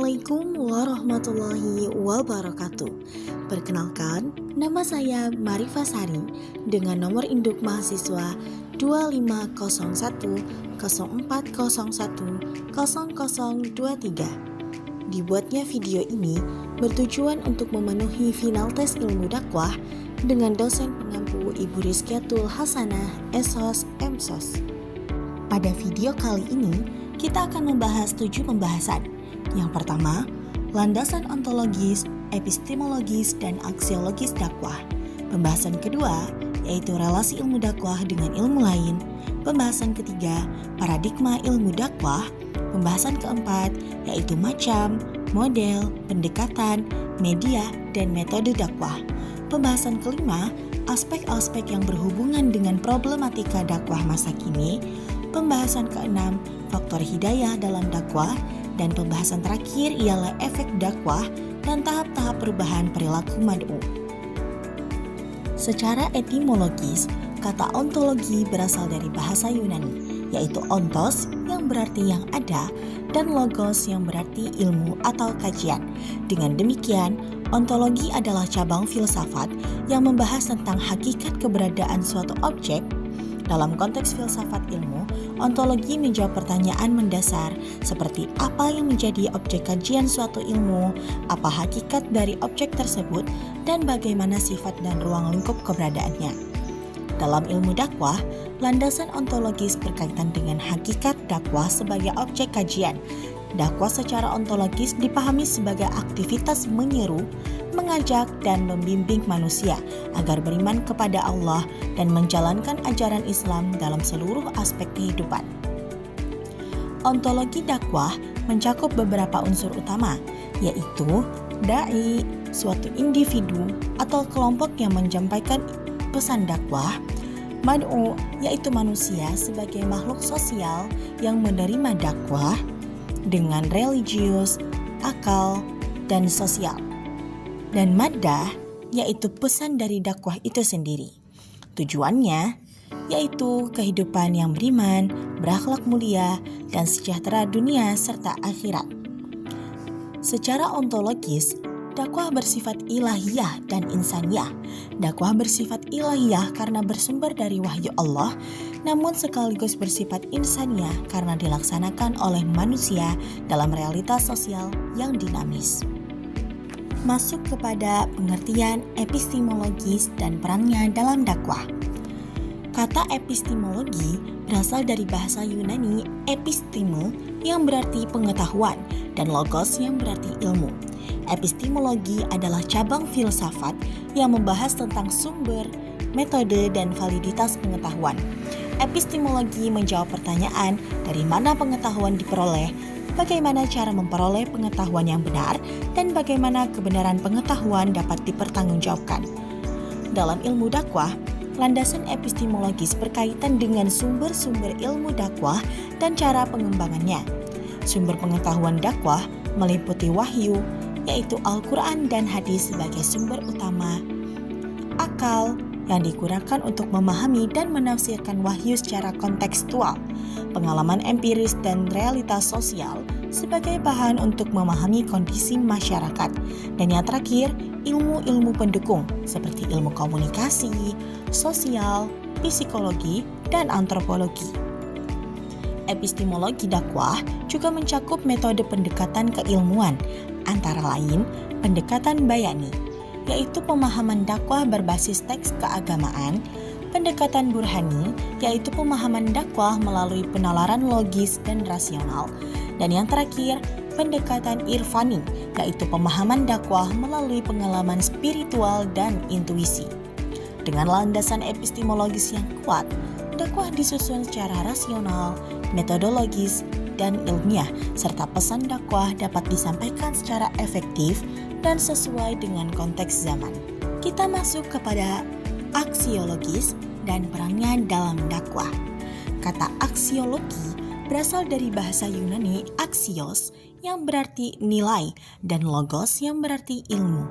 Assalamualaikum warahmatullahi wabarakatuh. Perkenalkan, nama saya Marifa Sari dengan nomor induk mahasiswa 250104010023. Dibuatnya video ini bertujuan untuk memenuhi final tes ilmu dakwah dengan dosen pengampu Ibu Rizkiatul Hasanah SHOS MSHOS. Pada video kali ini, kita akan membahas 7 pembahasan. Yang pertama, landasan ontologis, epistemologis, dan aksiologis dakwah. Pembahasan kedua, yaitu relasi ilmu dakwah dengan ilmu lain. Pembahasan ketiga, paradigma ilmu dakwah. Pembahasan keempat, yaitu macam, model, pendekatan, media, dan metode dakwah. Pembahasan kelima, aspek-aspek yang berhubungan dengan problematika dakwah masa kini. Pembahasan keenam, faktor hidayah dalam dakwah. Dan pembahasan terakhir ialah efek dakwah dan tahap-tahap perubahan perilaku mad'u. Secara etimologis, kata ontologi berasal dari bahasa Yunani, yaitu ontos yang berarti yang ada dan logos yang berarti ilmu atau kajian. Dengan demikian, ontologi adalah cabang filsafat yang membahas tentang hakikat keberadaan suatu objek. Dalam konteks filsafat ilmu, ontologi menjawab pertanyaan mendasar seperti apa yang menjadi objek kajian suatu ilmu, apa hakikat dari objek tersebut, dan bagaimana sifat dan ruang lingkup keberadaannya. Dalam ilmu dakwah, landasan ontologis berkaitan dengan hakikat dakwah sebagai objek kajian. Dakwah secara ontologis dipahami sebagai aktivitas menyeru, mengajak, dan membimbing manusia agar beriman kepada Allah dan menjalankan ajaran Islam dalam seluruh aspek kehidupan. Ontologi dakwah mencakup beberapa unsur utama, yaitu da'i, suatu individu atau kelompok yang menyampaikan pesan dakwah, mad'u, yaitu manusia sebagai makhluk sosial yang menerima dakwah, dengan religius, akal, dan sosial. Dan maddah, yaitu pesan dari dakwah itu sendiri. Tujuannya yaitu kehidupan yang beriman, berakhlak mulia, dan sejahtera dunia serta akhirat. Secara ontologis, dakwah bersifat ilahiyah dan insaniyah. Dakwah bersifat ilahiyah karena bersumber dari wahyu Allah, namun sekaligus bersifat insaniyah karena dilaksanakan oleh manusia dalam realitas sosial yang dinamis. Masuk kepada pengertian epistemologis dan perannya dalam dakwah. Kata epistemologi berasal dari bahasa Yunani episteme yang berarti pengetahuan dan logos yang berarti ilmu. Epistemologi adalah cabang filsafat yang membahas tentang sumber, metode, dan validitas pengetahuan. Epistemologi menjawab pertanyaan dari mana pengetahuan diperoleh, bagaimana cara memperoleh pengetahuan yang benar, dan bagaimana kebenaran pengetahuan dapat dipertanggungjawabkan. Dalam ilmu dakwah, landasan epistemologis berkaitan dengan sumber-sumber ilmu dakwah dan cara pengembangannya. Sumber pengetahuan dakwah meliputi wahyu, yaitu Al-Quran dan hadis sebagai sumber utama, akal yang digunakan untuk memahami dan menafsirkan wahyu secara kontekstual, pengalaman empiris dan realitas sosial sebagai bahan untuk memahami kondisi masyarakat, dan yang terakhir, ilmu-ilmu pendukung seperti ilmu komunikasi, sosial, psikologi, dan antropologi. Epistemologi dakwah juga mencakup metode pendekatan keilmuan, antara lain pendekatan bayani, yaitu pemahaman dakwah berbasis teks keagamaan, pendekatan burhani, yaitu pemahaman dakwah melalui penalaran logis dan rasional, dan yang terakhir, pendekatan irfani, yaitu pemahaman dakwah melalui pengalaman spiritual dan intuisi. Dengan landasan epistemologis yang kuat, dakwah disusun secara rasional, metodologis, dan ilmiah, serta pesan dakwah dapat disampaikan secara efektif dan sesuai dengan konteks zaman. Kita masuk kepada aksiologis dan perannya dalam dakwah. Kata aksiologi berasal dari bahasa Yunani aksios yang berarti nilai dan logos yang berarti ilmu.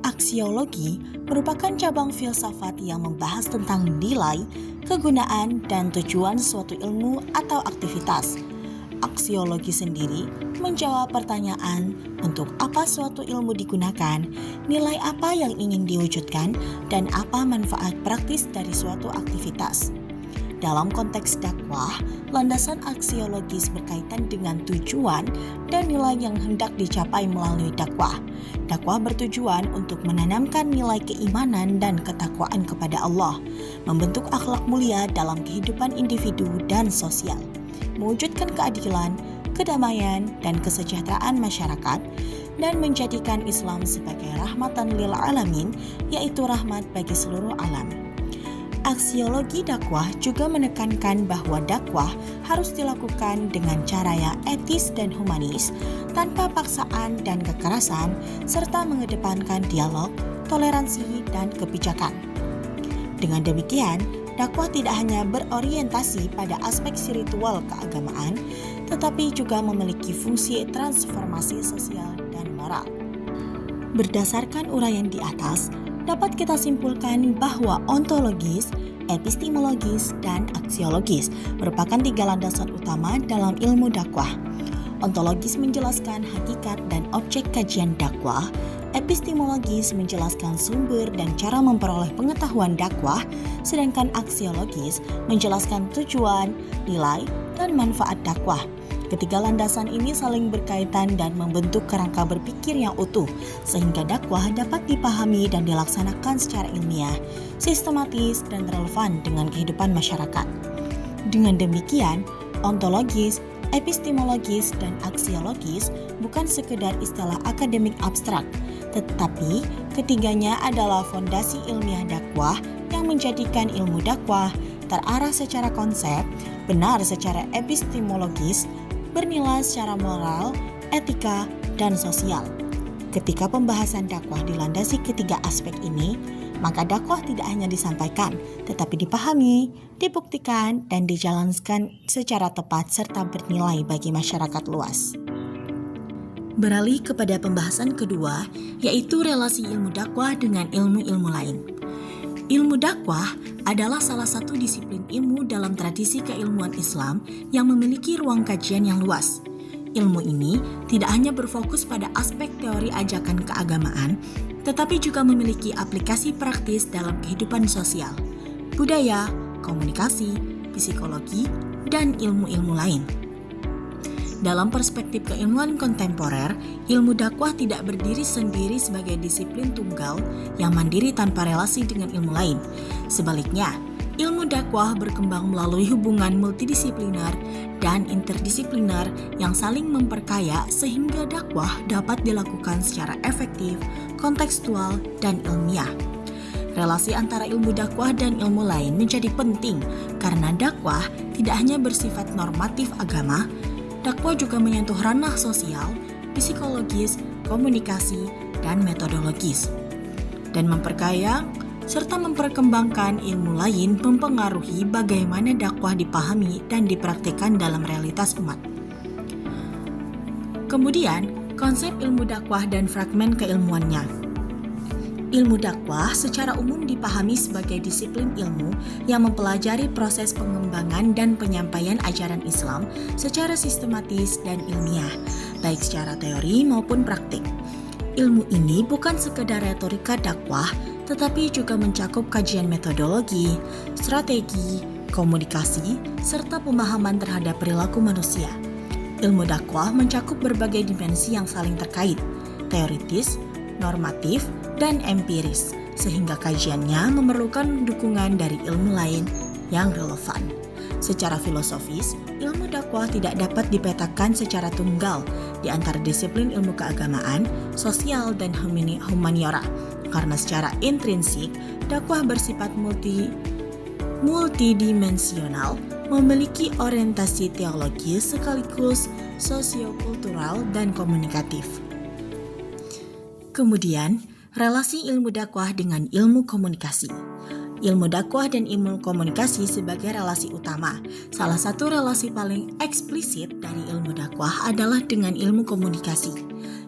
Aksiologi merupakan cabang filsafat yang membahas tentang nilai, kegunaan, dan tujuan suatu ilmu atau aktivitas. aksiologi sendiri menjawab pertanyaan untuk apa suatu ilmu digunakan, nilai apa yang ingin diwujudkan, dan apa manfaat praktis dari suatu aktivitas. Dalam konteks dakwah, landasan aksiologis berkaitan dengan tujuan dan nilai yang hendak dicapai melalui dakwah. Dakwah bertujuan untuk menanamkan nilai keimanan dan ketakwaan kepada Allah, membentuk akhlak mulia dalam kehidupan individu dan sosial, mewujudkan keadilan, kedamaian, dan kesejahteraan masyarakat, dan menjadikan Islam sebagai rahmatan lil alamin, yaitu rahmat bagi seluruh alam. Aksiologi dakwah juga menekankan bahwa dakwah harus dilakukan dengan cara yang etis dan humanis, tanpa paksaan dan kekerasan, serta mengedepankan dialog, toleransi, dan kebijakan. Dengan demikian, dakwah tidak hanya berorientasi pada aspek spiritual keagamaan, tetapi juga memiliki fungsi transformasi sosial dan moral. Berdasarkan uraian di atas, dapat kita simpulkan bahwa ontologis, epistemologis, dan aksiologis merupakan 3 landasan utama dalam ilmu dakwah. Ontologis menjelaskan hakikat dan objek kajian dakwah, epistemologis menjelaskan sumber dan cara memperoleh pengetahuan dakwah, sedangkan aksiologis menjelaskan tujuan, nilai, dan manfaat dakwah. Ketiga landasan ini saling berkaitan dan membentuk kerangka berpikir yang utuh, sehingga dakwah dapat dipahami dan dilaksanakan secara ilmiah, sistematis, dan relevan dengan kehidupan masyarakat. Dengan demikian, ontologis, epistemologis, dan aksiologis bukan sekedar istilah akademik abstrak, tetapi ketiganya adalah fondasi ilmiah dakwah yang menjadikan ilmu dakwah terarah secara konsep, benar secara epistemologis, bernilai secara moral, etika, dan sosial. Ketika pembahasan dakwah dilandasi ketiga aspek ini, maka dakwah tidak hanya disampaikan, tetapi dipahami, dibuktikan, dan dijalankan secara tepat serta bernilai bagi masyarakat luas. Beralih kepada pembahasan kedua, yaitu relasi ilmu dakwah dengan ilmu-ilmu lain. Ilmu dakwah adalah salah satu disiplin ilmu dalam tradisi keilmuan Islam yang memiliki ruang kajian yang luas. Ilmu ini tidak hanya berfokus pada aspek teori ajakan keagamaan, tetapi juga memiliki aplikasi praktis dalam kehidupan sosial, budaya, komunikasi, psikologi, dan ilmu-ilmu lain. Dalam perspektif keilmuan kontemporer, ilmu dakwah tidak berdiri sendiri sebagai disiplin tunggal yang mandiri tanpa relasi dengan ilmu lain. Sebaliknya, ilmu dakwah berkembang melalui hubungan multidisipliner dan interdisipliner yang saling memperkaya sehingga dakwah dapat dilakukan secara efektif, kontekstual, dan ilmiah. Relasi antara ilmu dakwah dan ilmu lain menjadi penting karena dakwah tidak hanya bersifat normatif agama, dakwah juga menyentuh ranah sosial, psikologis, komunikasi, dan metodologis. Dan memperkaya serta memperkembangkan ilmu lain mempengaruhi bagaimana dakwah dipahami dan dipraktikkan dalam realitas umat. Kemudian, konsep ilmu dakwah dan fragmen keilmuannya. Ilmu dakwah secara umum dipahami sebagai disiplin ilmu yang mempelajari proses pengembangan dan penyampaian ajaran Islam secara sistematis dan ilmiah, baik secara teori maupun praktik. Ilmu ini bukan sekedar retorika dakwah, tetapi juga mencakup kajian metodologi, strategi, komunikasi, serta pemahaman terhadap perilaku manusia. Ilmu dakwah mencakup berbagai dimensi yang saling terkait, teoritis, normatif, dan empiris, sehingga kajiannya memerlukan dukungan dari ilmu lain yang relevan. Secara filosofis, ilmu dakwah tidak dapat dipetakan secara tunggal di antara disiplin ilmu keagamaan, sosial, dan humaniora, karena secara intrinsik, dakwah bersifat multidimensional, memiliki orientasi teologis sekaligus sosiokultural dan komunikatif. Kemudian, relasi ilmu dakwah dengan ilmu komunikasi. Ilmu dakwah dan ilmu komunikasi sebagai relasi utama. Salah satu relasi paling eksplisit dari ilmu dakwah adalah dengan ilmu komunikasi.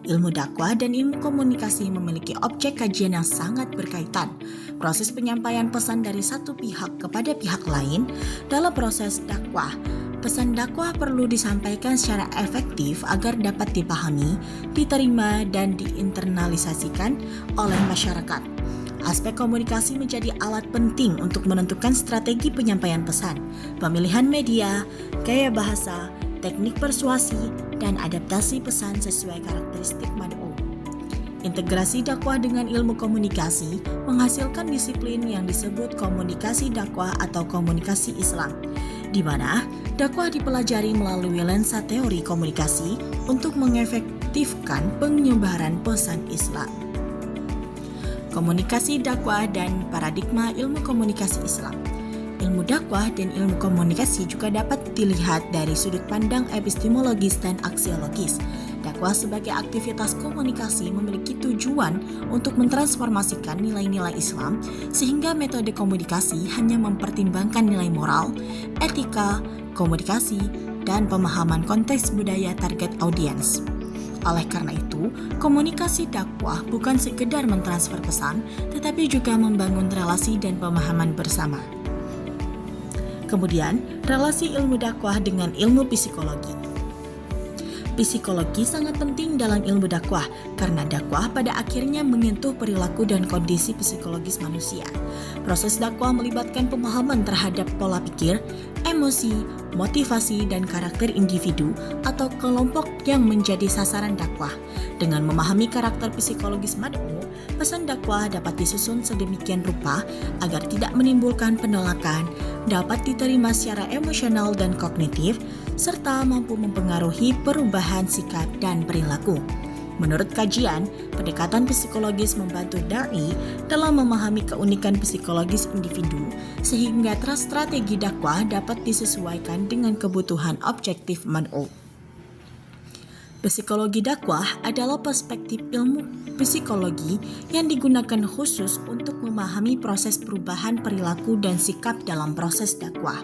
Ilmu dakwah dan ilmu komunikasi memiliki objek kajian yang sangat berkaitan. Proses penyampaian pesan dari satu pihak kepada pihak lain dalam proses dakwah Pesan dakwah perlu disampaikan secara efektif agar dapat dipahami, diterima, dan diinternalisasikan oleh masyarakat. Aspek komunikasi menjadi alat penting untuk menentukan strategi penyampaian pesan, pemilihan media, gaya bahasa, teknik persuasi, dan adaptasi pesan sesuai karakteristik mad'u. Integrasi dakwah dengan ilmu komunikasi menghasilkan disiplin yang disebut komunikasi dakwah atau komunikasi Islam, di mana dakwah dipelajari melalui lensa teori komunikasi untuk mengefektifkan penyebaran pesan Islam. Komunikasi dakwah dan paradigma ilmu komunikasi Islam. Ilmu dakwah dan ilmu komunikasi juga dapat dilihat dari sudut pandang epistemologis dan aksiologis. Dakwah sebagai aktivitas komunikasi memiliki tujuan untuk mentransformasikan nilai-nilai Islam, sehingga metode komunikasi hanya mempertimbangkan nilai moral, etika, komunikasi, dan pemahaman konteks budaya target audiens. Oleh karena itu, komunikasi dakwah bukan sekedar mentransfer pesan, tetapi juga membangun relasi dan pemahaman bersama. Kemudian, relasi ilmu dakwah dengan ilmu psikologi. Psikologi sangat penting dalam ilmu dakwah karena dakwah pada akhirnya menyentuh perilaku dan kondisi psikologis manusia. Proses dakwah melibatkan pemahaman terhadap pola pikir, emosi, motivasi, dan karakter individu atau kelompok yang menjadi sasaran dakwah. Dengan memahami karakter psikologis mad'u, pesan dakwah dapat disusun sedemikian rupa agar tidak menimbulkan penolakan, dapat diterima secara emosional dan kognitif, serta mampu mempengaruhi perubahan sikap dan perilaku. Menurut kajian, pendekatan psikologis membantu dai dalam memahami keunikan psikologis individu sehingga strategi dakwah dapat disesuaikan dengan kebutuhan objektif mad'u. Psikologi dakwah adalah perspektif ilmu psikologi yang digunakan khusus untuk memahami proses perubahan perilaku dan sikap dalam proses dakwah.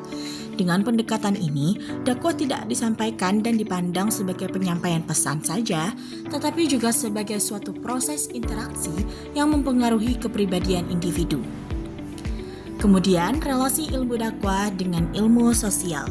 Dengan pendekatan ini, dakwah tidak disampaikan dan dipandang sebagai penyampaian pesan saja, tetapi juga sebagai suatu proses interaksi yang mempengaruhi kepribadian individu. Kemudian, relasi ilmu dakwah dengan ilmu sosial.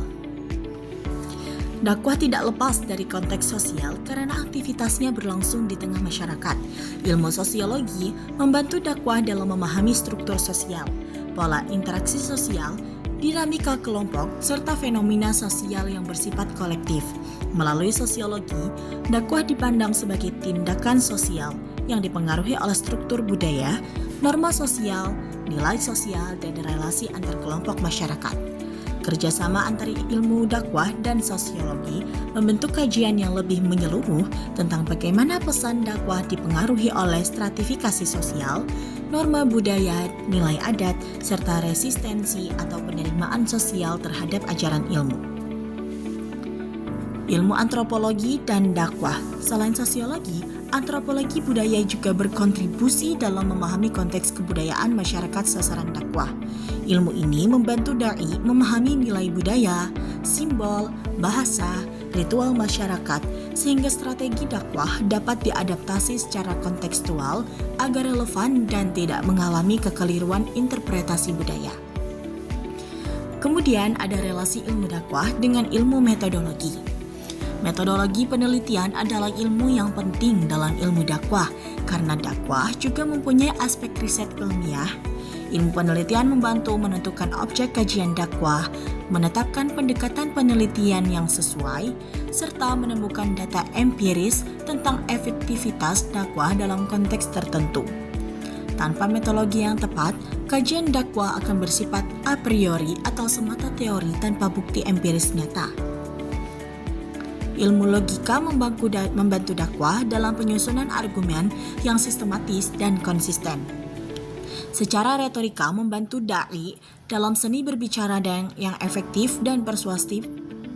Dakwah tidak lepas dari konteks sosial karena aktivitasnya berlangsung di tengah masyarakat. Ilmu sosiologi membantu dakwah dalam memahami struktur sosial, pola interaksi sosial, dinamika kelompok, serta fenomena sosial yang bersifat kolektif. Melalui sosiologi, dakwah dipandang sebagai tindakan sosial yang dipengaruhi oleh struktur budaya, norma sosial, nilai sosial, dan relasi antar kelompok masyarakat. Kerjasama antara ilmu dakwah dan sosiologi membentuk kajian yang lebih menyeluruh tentang bagaimana pesan dakwah dipengaruhi oleh stratifikasi sosial, norma budaya, nilai adat, serta resistensi atau penerimaan sosial terhadap ajaran ilmu. Ilmu antropologi dan dakwah. Selain sosiologi, antropologi budaya juga berkontribusi dalam memahami konteks kebudayaan masyarakat sasaran dakwah. Ilmu ini membantu dai memahami nilai budaya, simbol, bahasa, ritual masyarakat, sehingga strategi dakwah dapat diadaptasi secara kontekstual agar relevan dan tidak mengalami kekeliruan interpretasi budaya. Kemudian ada relasi ilmu dakwah dengan ilmu metodologi. Metodologi penelitian adalah ilmu yang penting dalam ilmu dakwah karena dakwah juga mempunyai aspek riset ilmiah. Ilmu penelitian membantu menentukan objek kajian dakwah, menetapkan pendekatan penelitian yang sesuai, serta menemukan data empiris tentang efektivitas dakwah dalam konteks tertentu. Tanpa metodologi yang tepat, kajian dakwah akan bersifat a priori atau semata teori tanpa bukti empiris nyata. Ilmu logika membantu dakwah dalam penyusunan argumen yang sistematis dan konsisten. Secara retorika membantu dai dalam seni berbicara yang efektif dan persuasif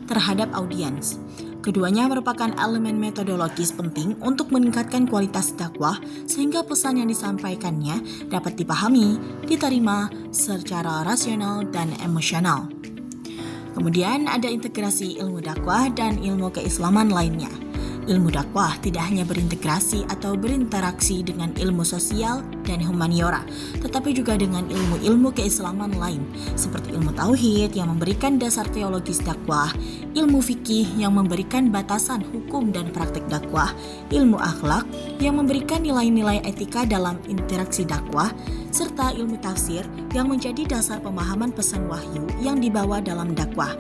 terhadap audiens. Keduanya merupakan elemen metodologis penting untuk meningkatkan kualitas dakwah sehingga pesan yang disampaikannya dapat dipahami, diterima secara rasional dan emosional. Kemudian ada integrasi ilmu dakwah dan ilmu keislaman lainnya. Ilmu dakwah tidak hanya berintegrasi atau berinteraksi dengan ilmu sosial dan humaniora, tetapi juga dengan ilmu-ilmu keislaman lain, seperti ilmu tauhid yang memberikan dasar teologis dakwah, ilmu fikih yang memberikan batasan hukum dan praktik dakwah, ilmu akhlak yang memberikan nilai-nilai etika dalam interaksi dakwah, serta ilmu tafsir yang menjadi dasar pemahaman pesan wahyu yang dibawa dalam dakwah.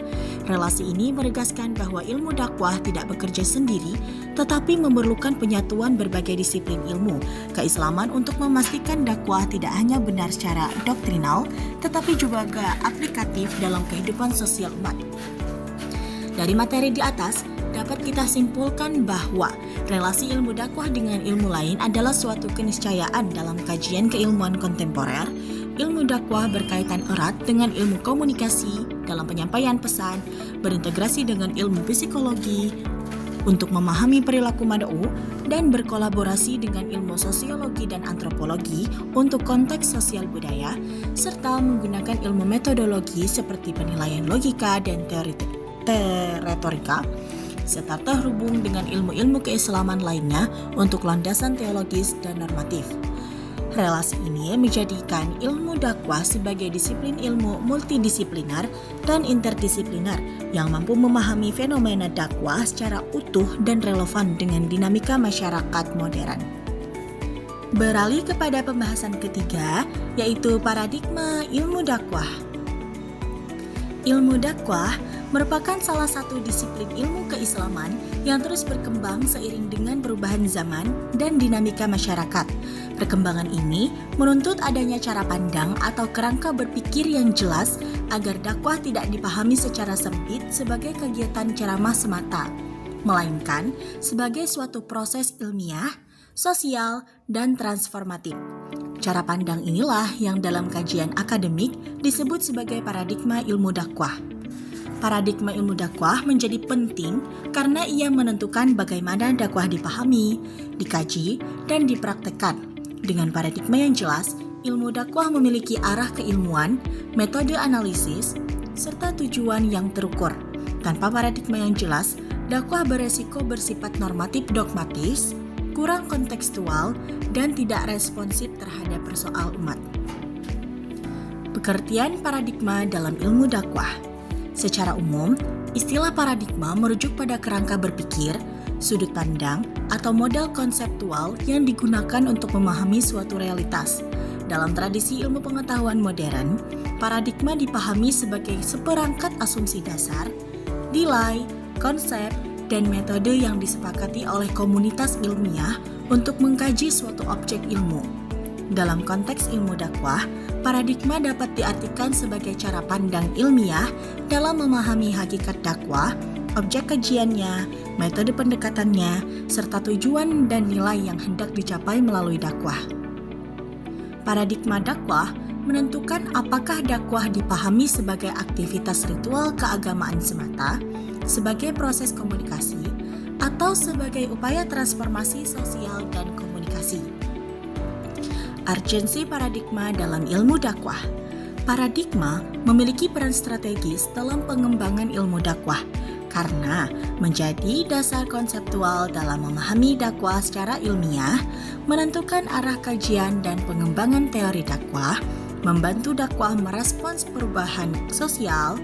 Relasi ini menegaskan bahwa ilmu dakwah tidak bekerja sendiri, tetapi memerlukan penyatuan berbagai disiplin ilmu keislaman untuk memastikan dakwah tidak hanya benar secara doktrinal, tetapi juga aplikatif dalam kehidupan sosial umat. Dari materi di atas, dapat kita simpulkan bahwa relasi ilmu dakwah dengan ilmu lain adalah suatu keniscayaan dalam kajian keilmuan kontemporer. Ilmu dakwah berkaitan erat dengan ilmu komunikasi dalam penyampaian pesan, berintegrasi dengan ilmu psikologi untuk memahami perilaku mad'u, dan berkolaborasi dengan ilmu sosiologi dan antropologi untuk konteks sosial budaya, serta menggunakan ilmu metodologi seperti penilaian logika dan teori retorika, serta terhubung dengan ilmu-ilmu keislaman lainnya untuk landasan teologis dan normatif. Relasi ini menjadikan ilmu dakwah sebagai disiplin ilmu multidisipliner dan interdisipliner yang mampu memahami fenomena dakwah secara utuh dan relevan dengan dinamika masyarakat modern. Beralih kepada pembahasan ketiga, yaitu paradigma ilmu dakwah. Ilmu dakwah merupakan salah satu disiplin ilmu keislaman yang terus berkembang seiring dengan perubahan zaman dan dinamika masyarakat. Perkembangan ini menuntut adanya cara pandang atau kerangka berpikir yang jelas agar dakwah tidak dipahami secara sempit sebagai kegiatan ceramah semata, melainkan sebagai suatu proses ilmiah, sosial, dan transformatif. Cara pandang inilah yang dalam kajian akademik disebut sebagai paradigma ilmu dakwah. Paradigma ilmu dakwah menjadi penting karena ia menentukan bagaimana dakwah dipahami, dikaji, dan dipraktekkan. Dengan paradigma yang jelas, ilmu dakwah memiliki arah keilmuan, metode analisis, serta tujuan yang terukur. Tanpa paradigma yang jelas, dakwah beresiko bersifat normatif dogmatis, kurang kontekstual, dan tidak responsif terhadap persoal umat. Pengertian paradigma dalam ilmu dakwah. Secara umum, istilah paradigma merujuk pada kerangka berpikir, sudut pandang, atau model konseptual yang digunakan untuk memahami suatu realitas. Dalam tradisi ilmu pengetahuan modern, paradigma dipahami sebagai seperangkat asumsi dasar, nilai, konsep, dan metode yang disepakati oleh komunitas ilmiah untuk mengkaji suatu objek ilmu. Dalam konteks ilmu dakwah, paradigma dapat diartikan sebagai cara pandang ilmiah dalam memahami hakikat dakwah, objek kajiannya, metode pendekatannya, serta tujuan dan nilai yang hendak dicapai melalui dakwah. Paradigma dakwah menentukan apakah dakwah dipahami sebagai aktivitas ritual keagamaan semata, sebagai proses komunikasi, atau sebagai upaya transformasi sosial dan komunikasi. Urgensi paradigma dalam ilmu dakwah. Paradigma memiliki peran strategis dalam pengembangan ilmu dakwah karena menjadi dasar konseptual dalam memahami dakwah secara ilmiah, menentukan arah kajian dan pengembangan teori dakwah, membantu dakwah merespons perubahan sosial,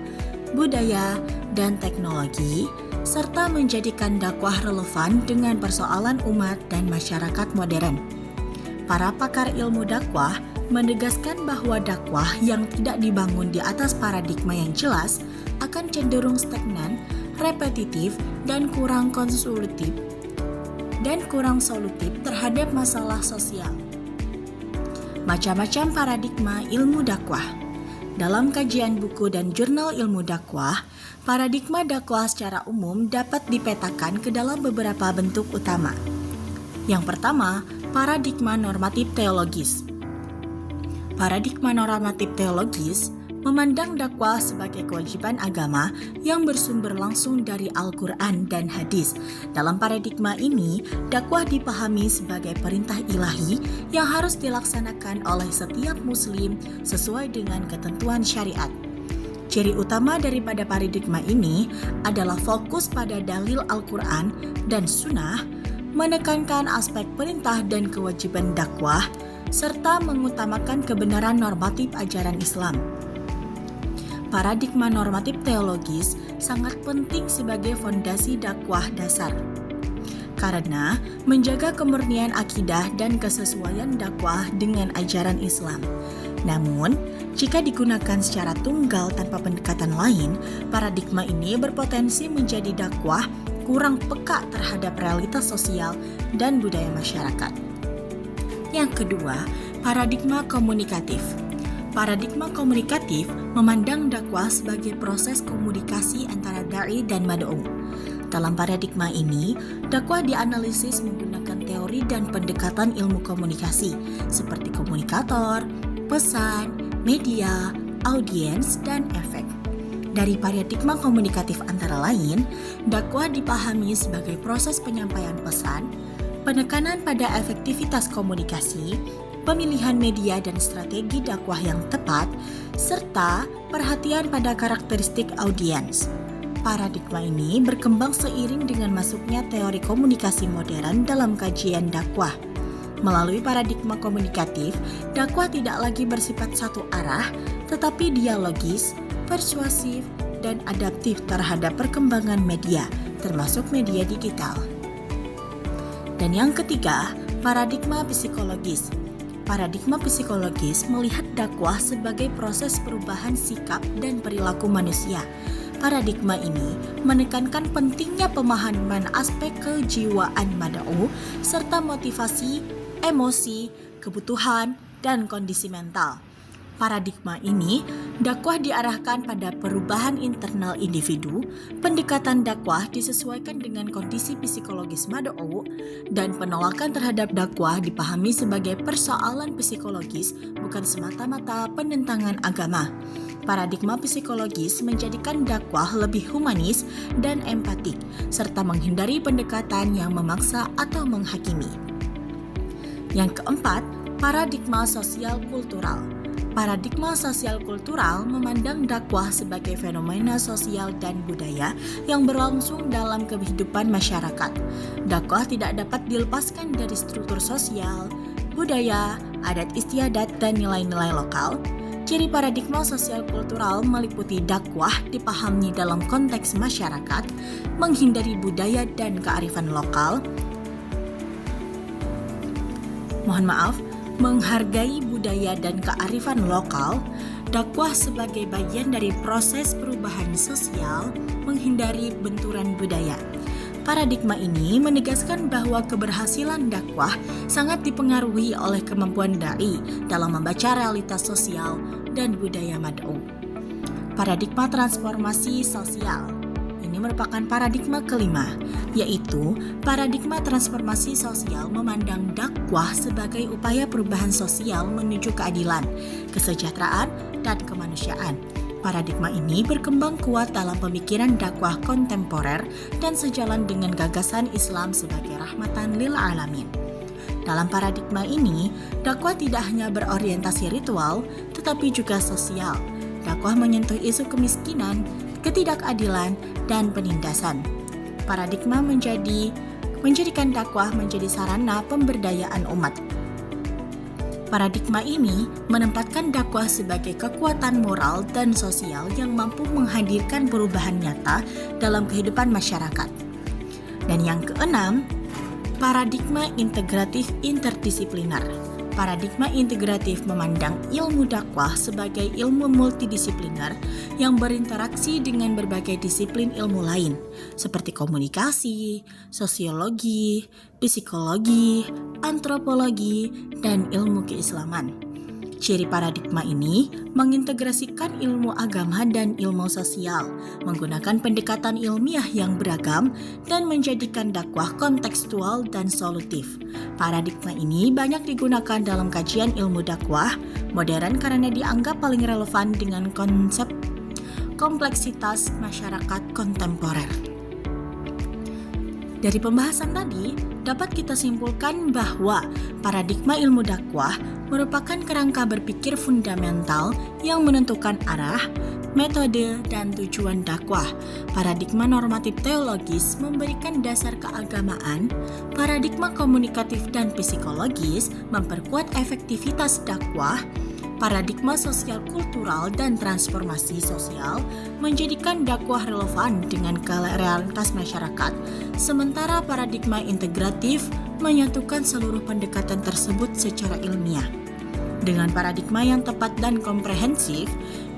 budaya, dan teknologi, serta menjadikan dakwah relevan dengan persoalan umat dan masyarakat modern. Para pakar ilmu dakwah menegaskan bahwa dakwah yang tidak dibangun di atas paradigma yang jelas akan cenderung stagnan, repetitif, dan kurang solutif terhadap masalah sosial. Macam-macam paradigma ilmu dakwah. Dalam kajian buku dan jurnal ilmu dakwah, paradigma dakwah secara umum dapat dipetakan ke dalam beberapa bentuk utama. Yang pertama, paradigma normatif teologis. Paradigma normatif teologis memandang dakwah sebagai kewajiban agama yang bersumber langsung dari Al-Quran dan hadis. Dalam paradigma ini, dakwah dipahami sebagai perintah ilahi yang harus dilaksanakan oleh setiap muslim sesuai dengan ketentuan syariat. Ciri utama daripada paradigma ini adalah fokus pada dalil Al-Quran dan Sunnah, menekankan aspek perintah dan kewajiban dakwah, serta mengutamakan kebenaran normatif ajaran Islam. Paradigma normatif teologis sangat penting sebagai fondasi dakwah dasar, karena menjaga kemurnian akidah dan kesesuaian dakwah dengan ajaran Islam. Namun, jika digunakan secara tunggal tanpa pendekatan lain, paradigma ini berpotensi menjadi dakwah kurang peka terhadap realitas sosial dan budaya masyarakat. Yang kedua, paradigma komunikatif. Paradigma komunikatif memandang dakwah sebagai proses komunikasi antara da'i dan mad'u. Dalam paradigma ini, dakwah dianalisis menggunakan teori dan pendekatan ilmu komunikasi seperti komunikator, pesan, media, audiens, dan efek. Dari paradigma komunikatif antara lain, dakwah dipahami sebagai proses penyampaian pesan, penekanan pada efektivitas komunikasi, pemilihan media dan strategi dakwah yang tepat, serta perhatian pada karakteristik audiens. Paradigma ini berkembang seiring dengan masuknya teori komunikasi modern dalam kajian dakwah. Melalui paradigma komunikatif, dakwah tidak lagi bersifat satu arah, tetapi dialogis, persuasif, dan adaptif terhadap perkembangan media, termasuk media digital. Dan yang ketiga, paradigma psikologis. Paradigma psikologis melihat dakwah sebagai proses perubahan sikap dan perilaku manusia. Paradigma ini menekankan pentingnya pemahaman aspek kejiwaan mad'u serta motivasi, emosi, kebutuhan, dan kondisi mental. Paradigma ini, dakwah diarahkan pada perubahan internal individu, pendekatan dakwah disesuaikan dengan kondisi psikologis mad'u, dan penolakan terhadap dakwah dipahami sebagai persoalan psikologis, bukan semata-mata penentangan agama. Paradigma psikologis menjadikan dakwah lebih humanis dan empatik, serta menghindari pendekatan yang memaksa atau menghakimi. Yang keempat, paradigma sosial kultural. Paradigma sosial kultural memandang dakwah sebagai fenomena sosial dan budaya yang berlangsung dalam kehidupan masyarakat. Dakwah tidak dapat dilepaskan dari struktur sosial, budaya, adat istiadat, dan nilai-nilai lokal. Ciri paradigma sosial kultural meliputi dakwah dipahami dalam konteks masyarakat, menghindari budaya dan kearifan lokal, menghargai budaya dan kearifan lokal, dakwah sebagai bagian dari proses perubahan sosial, menghindari benturan budaya. Paradigma ini menegaskan bahwa keberhasilan dakwah sangat dipengaruhi oleh kemampuan da'i dalam membaca realitas sosial dan budaya mad'u. Paradigma transformasi sosial. Ini merupakan paradigma kelima, yaitu paradigma transformasi sosial memandang dakwah sebagai upaya perubahan sosial menuju keadilan, kesejahteraan, dan kemanusiaan. Paradigma ini berkembang kuat dalam pemikiran dakwah kontemporer dan sejalan dengan gagasan Islam sebagai rahmatan lil alamin. Dalam paradigma ini, dakwah tidak hanya berorientasi ritual, tetapi juga sosial. Dakwah menyentuh isu kemiskinan, ketidakadilan, dan penindasan. Paradigma menjadikan dakwah menjadi sarana pemberdayaan umat. Paradigma ini menempatkan dakwah sebagai kekuatan moral dan sosial yang mampu menghadirkan perubahan nyata dalam kehidupan masyarakat. Dan yang keenam, paradigma integratif interdisipliner. Paradigma integratif memandang ilmu dakwah sebagai ilmu multidisipliner yang berinteraksi dengan berbagai disiplin ilmu lain, seperti komunikasi, sosiologi, psikologi, antropologi, dan ilmu keislaman. Ciri paradigma ini mengintegrasikan ilmu agama dan ilmu sosial, menggunakan pendekatan ilmiah yang beragam, dan menjadikan dakwah kontekstual dan solutif. Paradigma ini banyak digunakan dalam kajian ilmu dakwah modern karena dianggap paling relevan dengan konsep kompleksitas masyarakat kontemporer. Dari pembahasan tadi, dapat kita simpulkan bahwa paradigma ilmu dakwah merupakan kerangka berpikir fundamental yang menentukan arah, metode, dan tujuan dakwah. Paradigma normatif teologis memberikan dasar keagamaan, paradigma komunikatif dan psikologis memperkuat efektivitas dakwah, paradigma sosial kultural dan transformasi sosial menjadikan dakwah relevan dengan realitas masyarakat, sementara paradigma integratif menyatukan seluruh pendekatan tersebut secara ilmiah. Dengan paradigma yang tepat dan komprehensif,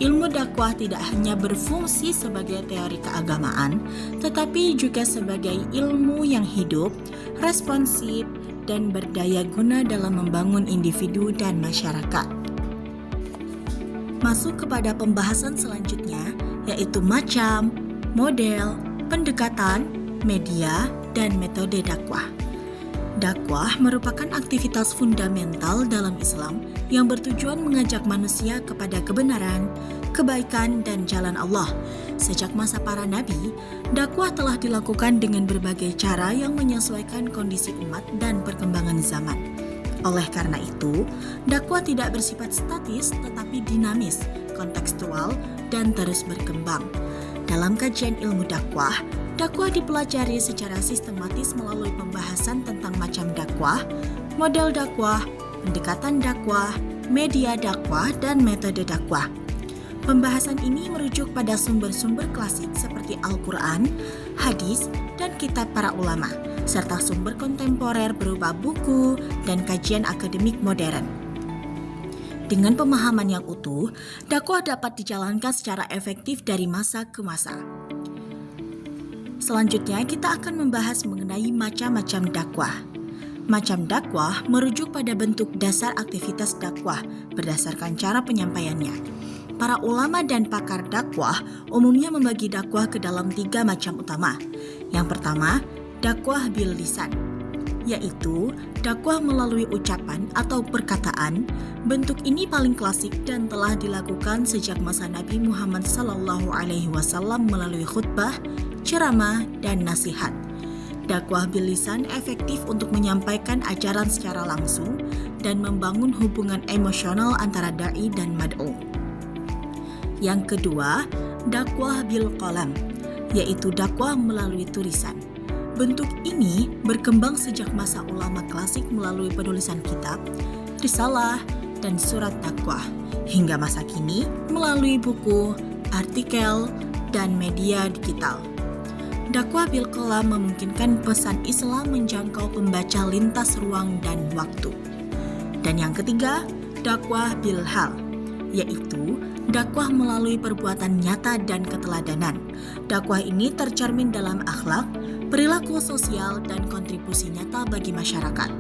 ilmu dakwah tidak hanya berfungsi sebagai teori keagamaan, tetapi juga sebagai ilmu yang hidup, responsif, dan berdaya guna dalam membangun individu dan masyarakat. Masuk kepada pembahasan selanjutnya, yaitu macam, model, pendekatan, media, dan metode dakwah. Dakwah merupakan aktivitas fundamental dalam Islam yang bertujuan mengajak manusia kepada kebenaran, kebaikan, dan jalan Allah. Sejak masa para nabi, dakwah telah dilakukan dengan berbagai cara yang menyesuaikan kondisi umat dan perkembangan zaman. Oleh karena itu, dakwah tidak bersifat statis tetapi dinamis, kontekstual, dan terus berkembang. Dalam kajian ilmu dakwah dipelajari secara sistematis melalui pembahasan tentang macam dakwah, model dakwah, pendekatan dakwah, media dakwah, dan metode dakwah. Pembahasan ini merujuk pada sumber-sumber klasik seperti Al-Quran, hadis, dan kitab para ulama, serta sumber kontemporer berupa buku dan kajian akademik modern. Dengan pemahaman yang utuh, dakwah dapat dijalankan secara efektif dari masa ke masa. Selanjutnya, kita akan membahas mengenai macam-macam dakwah. Macam dakwah merujuk pada bentuk dasar aktivitas dakwah berdasarkan cara penyampaiannya. Para ulama dan pakar dakwah umumnya membagi dakwah ke dalam 3 macam utama. Yang pertama, dakwah bil lisan, yaitu dakwah melalui ucapan atau perkataan. Bentuk ini paling klasik dan telah dilakukan sejak masa Nabi Muhammad SAW melalui khutbah, ceramah, dan nasihat. Dakwah bil lisan efektif untuk menyampaikan ajaran secara langsung dan membangun hubungan emosional antara dai dan mad'u. Yang kedua, dakwah bil qalam, yaitu dakwah melalui tulisan. Bentuk ini berkembang sejak masa ulama klasik melalui penulisan kitab, risalah, dan surat dakwah, hingga masa kini melalui buku, artikel, dan media digital. Dakwah bil qalam memungkinkan pesan Islam menjangkau pembaca lintas ruang dan waktu. Dan yang ketiga, dakwah bil hal, yaitu dakwah melalui perbuatan nyata dan keteladanan. Dakwah ini tercermin dalam akhlak, perilaku sosial, dan kontribusi nyata bagi masyarakat.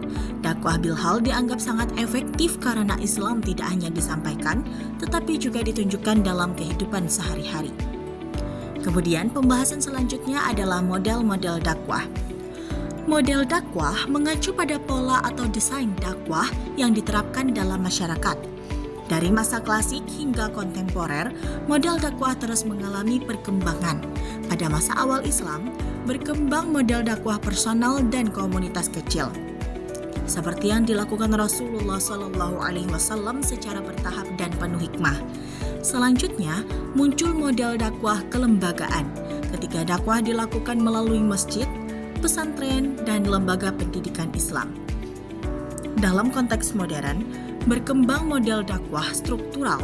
Dakwah bil hal dianggap sangat efektif karena Islam tidak hanya disampaikan, tetapi juga ditunjukkan dalam kehidupan sehari-hari. Kemudian pembahasan selanjutnya adalah model-model dakwah. Model dakwah mengacu pada pola atau desain dakwah yang diterapkan dalam masyarakat. Dari masa klasik hingga kontemporer, model dakwah terus mengalami perkembangan. Pada masa awal Islam, berkembang model dakwah personal dan komunitas kecil, seperti yang dilakukan Rasulullah SAW secara bertahap dan penuh hikmah. Selanjutnya, muncul model dakwah kelembagaan, ketika dakwah dilakukan melalui masjid, pesantren, dan lembaga pendidikan Islam. Dalam konteks modern, berkembang model dakwah struktural,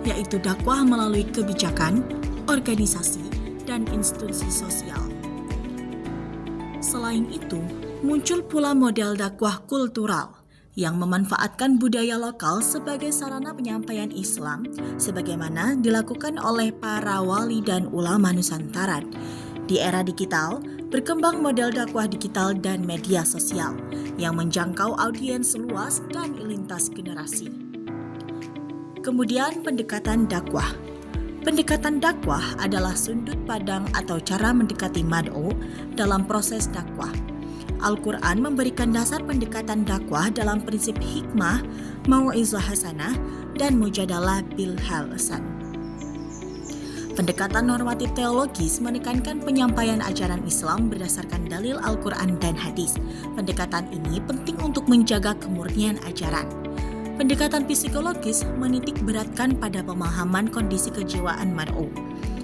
yaitu dakwah melalui kebijakan, organisasi, dan institusi sosial. Selain itu, muncul pula model dakwah kultural yang memanfaatkan budaya lokal sebagai sarana penyampaian Islam, sebagaimana dilakukan oleh para wali dan ulama Nusantara. Di era digital, berkembang model dakwah digital dan media sosial yang menjangkau audiens luas dan lintas generasi. Kemudian pendekatan dakwah. Pendekatan dakwah adalah sudut pandang atau cara mendekati mad'u dalam proses dakwah. Al-Quran memberikan dasar pendekatan dakwah dalam prinsip hikmah, mau'izah hasanah, dan mujadalah bil hasan. Pendekatan normatif teologis menekankan penyampaian ajaran Islam berdasarkan dalil Al-Quran dan hadis. Pendekatan ini penting untuk menjaga kemurnian ajaran. Pendekatan psikologis menitik beratkan pada pemahaman kondisi kejiwaan mad'u,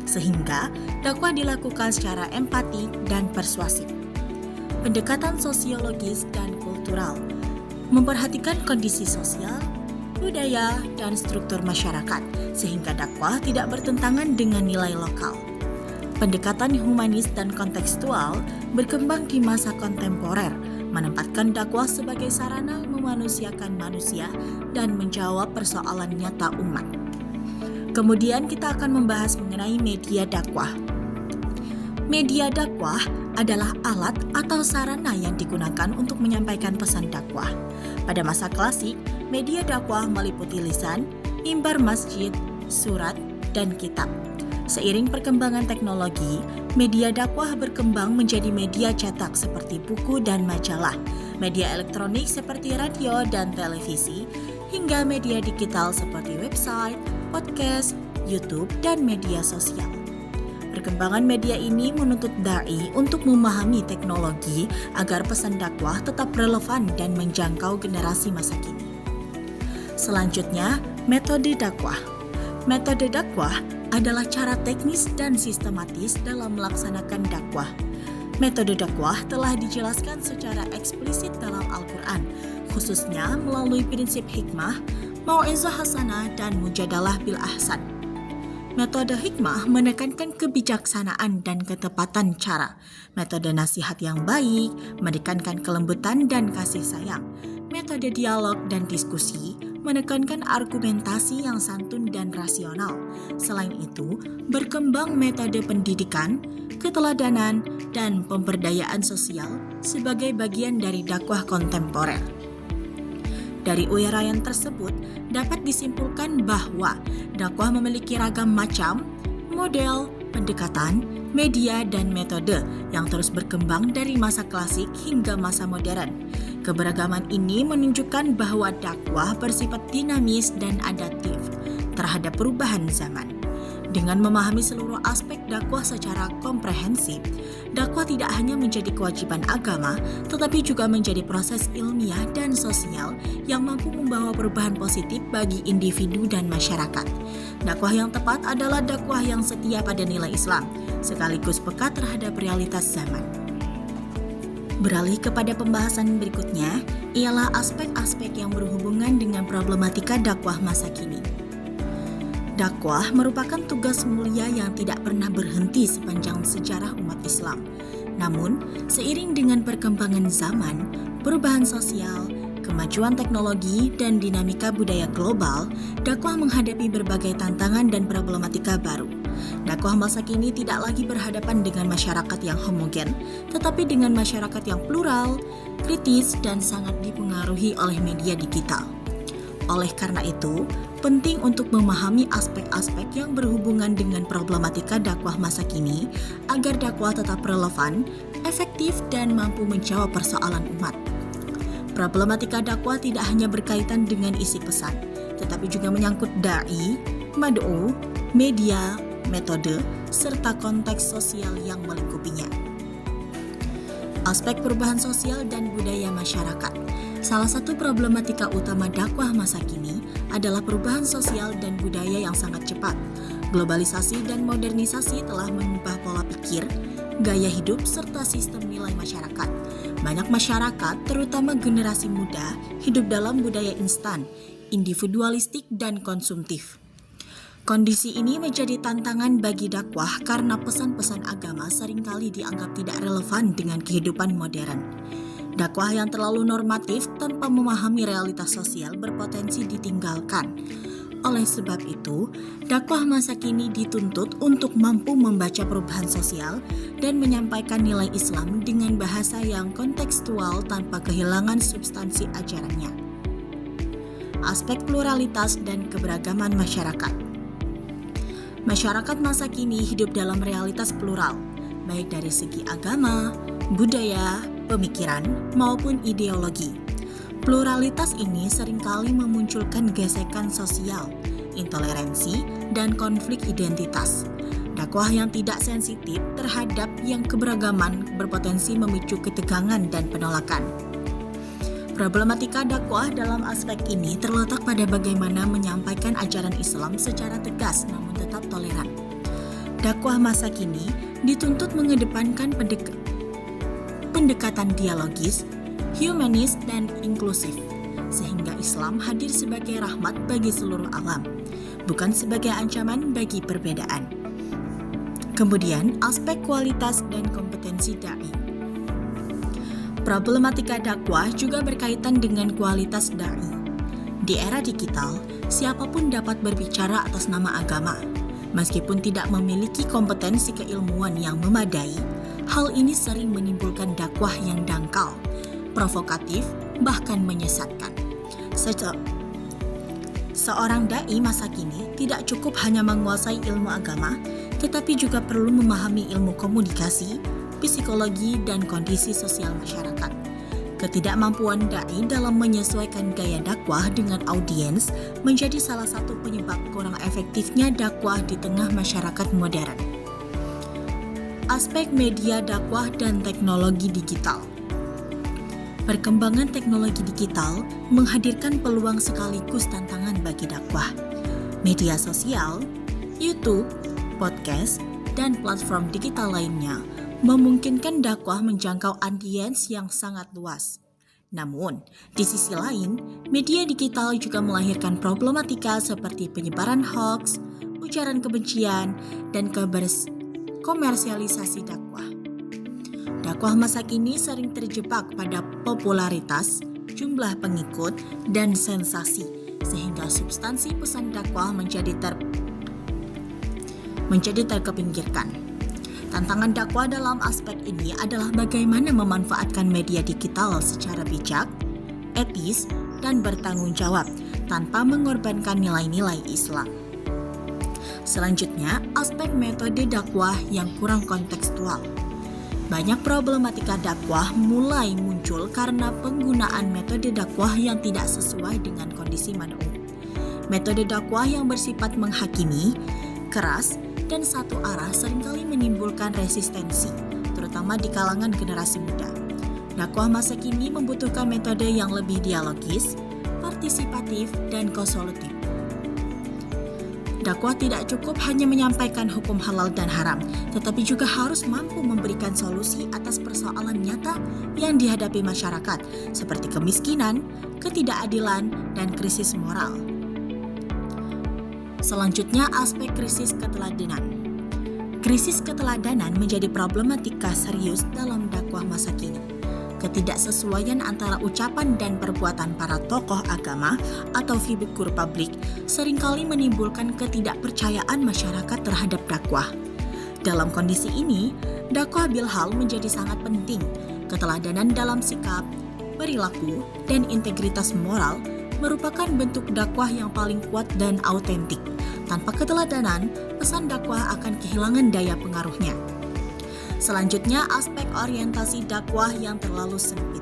sehingga dakwah dilakukan secara empati dan persuasif. Pendekatan sosiologis dan kultural memperhatikan kondisi sosial, budaya, dan struktur masyarakat, sehingga dakwah tidak bertentangan dengan nilai lokal. Pendekatan humanis dan kontekstual berkembang di masa kontemporer, menempatkan dakwah sebagai sarana memanusiakan manusia dan menjawab persoalan nyata umat. Kemudian kita akan membahas mengenai media dakwah. Media dakwah adalah alat atau sarana yang digunakan untuk menyampaikan pesan dakwah. Pada masa klasik, media dakwah meliputi lisan, mimbar masjid, surat, dan kitab. Seiring perkembangan teknologi, media dakwah berkembang menjadi media cetak seperti buku dan majalah, media elektronik seperti radio dan televisi, hingga media digital seperti website, podcast, YouTube, dan media sosial. Perkembangan media ini menuntut da'i untuk memahami teknologi agar pesan dakwah tetap relevan dan menjangkau generasi masa kini. Selanjutnya, metode dakwah. Metode dakwah adalah cara teknis dan sistematis dalam melaksanakan dakwah. Metode dakwah telah dijelaskan secara eksplisit dalam Al-Quran, khususnya melalui prinsip hikmah, mau'izah hasanah, dan mujadalah bil ahsan. Metode hikmah menekankan kebijaksanaan dan ketepatan cara. Metode nasihat yang baik menekankan kelembutan dan kasih sayang. Metode dialog dan diskusi menekankan argumentasi yang santun dan rasional. Selain itu, berkembang metode pendidikan, keteladanan, dan pemberdayaan sosial sebagai bagian dari dakwah kontemporer. Dari uraian tersebut, dapat disimpulkan bahwa dakwah memiliki ragam macam, model, pendekatan, media, dan metode yang terus berkembang dari masa klasik hingga masa modern. Keberagaman ini menunjukkan bahwa dakwah bersifat dinamis dan adaptif terhadap perubahan zaman. Dengan memahami seluruh aspek dakwah secara komprehensif, dakwah tidak hanya menjadi kewajiban agama, tetapi juga menjadi proses ilmiah dan sosial yang mampu membawa perubahan positif bagi individu dan masyarakat. Dakwah yang tepat adalah dakwah yang setia pada nilai Islam, sekaligus peka terhadap realitas zaman. Beralih kepada pembahasan berikutnya, ialah aspek-aspek yang berhubungan dengan problematika dakwah masa kini. Dakwah merupakan tugas mulia yang tidak pernah berhenti sepanjang sejarah umat Islam. Namun, seiring dengan perkembangan zaman, perubahan sosial, kemajuan teknologi, dan dinamika budaya global, dakwah menghadapi berbagai tantangan dan problematika baru. Dakwah masa kini tidak lagi berhadapan dengan masyarakat yang homogen, tetapi dengan masyarakat yang plural, kritis, dan sangat dipengaruhi oleh media digital. Oleh karena itu, penting untuk memahami aspek-aspek yang berhubungan dengan problematika dakwah masa kini agar dakwah tetap relevan, efektif, dan mampu menjawab persoalan umat. Problematika dakwah tidak hanya berkaitan dengan isi pesan, tetapi juga menyangkut da'i, mad'u, media, metode, serta konteks sosial yang melingkupinya. Aspek perubahan sosial dan budaya masyarakat. Salah satu problematika utama dakwah masa kini adalah perubahan sosial dan budaya yang sangat cepat. Globalisasi dan modernisasi telah mengubah pola pikir, gaya hidup, serta sistem nilai masyarakat. Banyak masyarakat, terutama generasi muda, hidup dalam budaya instan, individualistik, dan konsumtif. Kondisi ini menjadi tantangan bagi dakwah karena pesan-pesan agama seringkali dianggap tidak relevan dengan kehidupan modern. Dakwah yang terlalu normatif tanpa memahami realitas sosial berpotensi ditinggalkan. Oleh sebab itu, dakwah masa kini dituntut untuk mampu membaca perubahan sosial dan menyampaikan nilai Islam dengan bahasa yang kontekstual tanpa kehilangan substansi ajarannya. Aspek pluralitas dan keberagaman masyarakat. Masyarakat masa kini hidup dalam realitas plural, baik dari segi agama, budaya, pemikiran, maupun ideologi. Pluralitas ini seringkali memunculkan gesekan sosial, intoleransi, dan konflik identitas. Dakwah yang tidak sensitif terhadap yang keberagaman berpotensi memicu ketegangan dan penolakan. Problematika dakwah dalam aspek ini terletak pada bagaimana menyampaikan ajaran Islam secara tegas namun tetap toleran. Dakwah masa kini dituntut mengedepankan pendekatan dialogis, humanis, dan inklusif, sehingga Islam hadir sebagai rahmat bagi seluruh alam, bukan sebagai ancaman bagi perbedaan. Kemudian, aspek kualitas dan kompetensi da'i. Problematika dakwah juga berkaitan dengan kualitas da'i. Di era digital, siapapun dapat berbicara atas nama agama. Meskipun tidak memiliki kompetensi keilmuan yang memadai, hal ini sering menimbulkan dakwah yang dangkal, provokatif, bahkan menyesatkan. Seorang da'i masa kini tidak cukup hanya menguasai ilmu agama, tetapi juga perlu memahami ilmu komunikasi, psikologi, dan kondisi sosial masyarakat. Ketidakmampuan da'i dalam menyesuaikan gaya dakwah dengan audiens menjadi salah satu penyebab kurang efektifnya dakwah di tengah masyarakat modern. Aspek media dakwah dan teknologi digital. Perkembangan teknologi digital menghadirkan peluang sekaligus tantangan bagi dakwah. Media sosial, YouTube, podcast, dan platform digital lainnya memungkinkan dakwah menjangkau audiens yang sangat luas. Namun, di sisi lain, media digital juga melahirkan problematika seperti penyebaran hoaks, ujaran kebencian, dan komersialisasi dakwah. Dakwah masa kini sering terjebak pada popularitas, jumlah pengikut, dan sensasi, sehingga substansi pesan dakwah menjadi terkepinggirkan. Tantangan dakwah dalam aspek ini adalah bagaimana memanfaatkan media digital secara bijak, etis, dan bertanggung jawab tanpa mengorbankan nilai-nilai Islam. Selanjutnya, aspek metode dakwah yang kurang kontekstual. Banyak problematika dakwah mulai muncul karena penggunaan metode dakwah yang tidak sesuai dengan kondisi mad'u. Metode dakwah yang bersifat menghakimi, keras, dan satu arah seringkali menimbulkan resistensi, terutama di kalangan generasi muda. Dakwah masa kini membutuhkan metode yang lebih dialogis, partisipatif, dan konsolutif. Dakwah tidak cukup hanya menyampaikan hukum halal dan haram, tetapi juga harus mampu memberikan solusi atas persoalan nyata yang dihadapi masyarakat, seperti kemiskinan, ketidakadilan, dan krisis moral. Selanjutnya, aspek krisis keteladanan. Krisis keteladanan menjadi problematika serius dalam dakwah masa kini. Ketidaksesuaian antara ucapan dan perbuatan para tokoh agama atau figur publik seringkali menimbulkan ketidakpercayaan masyarakat terhadap dakwah. Dalam kondisi ini, dakwah bilhal menjadi sangat penting. Keteladanan dalam sikap, perilaku, dan integritas moral merupakan bentuk dakwah yang paling kuat dan autentik. Tanpa keteladanan, pesan dakwah akan kehilangan daya pengaruhnya. Selanjutnya, aspek orientasi dakwah yang terlalu sempit.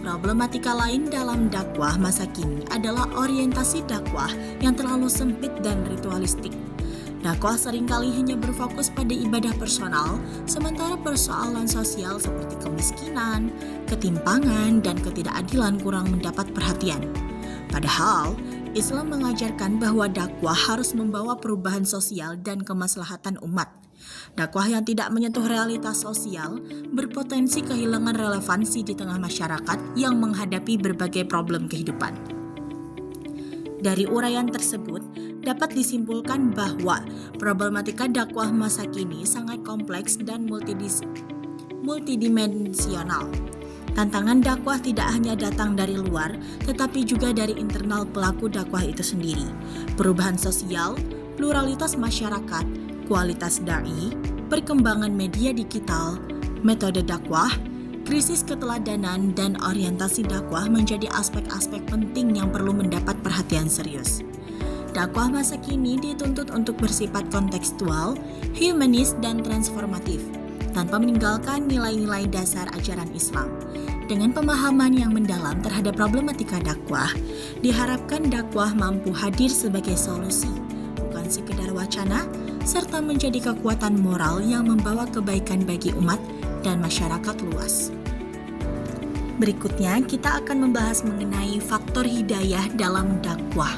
Problematika lain dalam dakwah masa kini adalah orientasi dakwah yang terlalu sempit dan ritualistik. Dakwah seringkali hanya berfokus pada ibadah personal, sementara persoalan sosial seperti kemiskinan, ketimpangan, dan ketidakadilan kurang mendapat perhatian. Padahal, Islam mengajarkan bahwa dakwah harus membawa perubahan sosial dan kemaslahatan umat. Dakwah yang tidak menyentuh realitas sosial berpotensi kehilangan relevansi di tengah masyarakat yang menghadapi berbagai problem kehidupan. Dari uraian tersebut, dapat disimpulkan bahwa problematika dakwah masa kini sangat kompleks dan multidimensional. Tantangan dakwah tidak hanya datang dari luar, tetapi juga dari internal pelaku dakwah itu sendiri. Perubahan sosial, pluralitas masyarakat, kualitas da'i, perkembangan media digital, metode dakwah, krisis keteladanan, dan orientasi dakwah menjadi aspek-aspek penting yang perlu mendapat perhatian serius. Dakwah masa kini dituntut untuk bersifat kontekstual, humanis, dan transformatif, tanpa meninggalkan nilai-nilai dasar ajaran Islam. Dengan pemahaman yang mendalam terhadap problematika dakwah, diharapkan dakwah mampu hadir sebagai solusi, bukan sekedar wacana, serta menjadi kekuatan moral yang membawa kebaikan bagi umat dan masyarakat luas. Berikutnya kita akan membahas mengenai faktor hidayah dalam dakwah.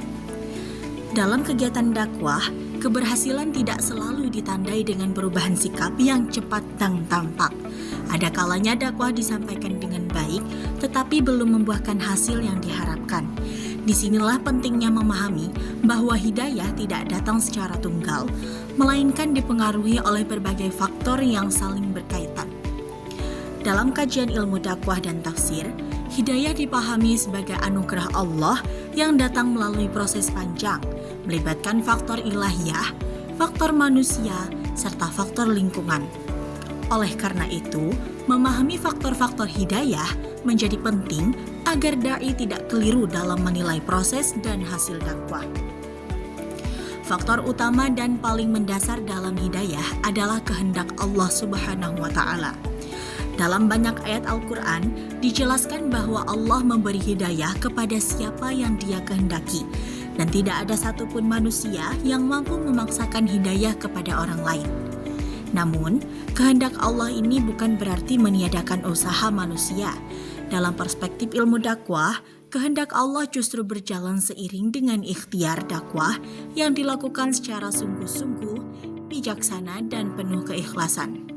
Dalam kegiatan dakwah, keberhasilan tidak selalu ditandai dengan perubahan sikap yang cepat dan tampak. Ada kalanya dakwah disampaikan dengan baik, tetapi belum membuahkan hasil yang diharapkan. Disinilah pentingnya memahami bahwa hidayah tidak datang secara tunggal, melainkan dipengaruhi oleh berbagai faktor yang saling berkaitan. Dalam kajian ilmu dakwah dan tafsir, hidayah dipahami sebagai anugerah Allah yang datang melalui proses panjang, melibatkan faktor ilahiyah, faktor manusia, serta faktor lingkungan. Oleh karena itu, memahami faktor-faktor hidayah menjadi penting agar dai tidak keliru dalam menilai proses dan hasil dakwah. Faktor utama dan paling mendasar dalam hidayah adalah kehendak Allah Subhanahu wa Ta'ala. Dalam banyak ayat Al-Quran, dijelaskan bahwa Allah memberi hidayah kepada siapa yang Dia kehendaki, dan tidak ada satupun manusia yang mampu memaksakan hidayah kepada orang lain. Namun, kehendak Allah ini bukan berarti meniadakan usaha manusia. Dalam perspektif ilmu dakwah, kehendak Allah justru berjalan seiring dengan ikhtiar dakwah yang dilakukan secara sungguh-sungguh, bijaksana, dan penuh keikhlasan.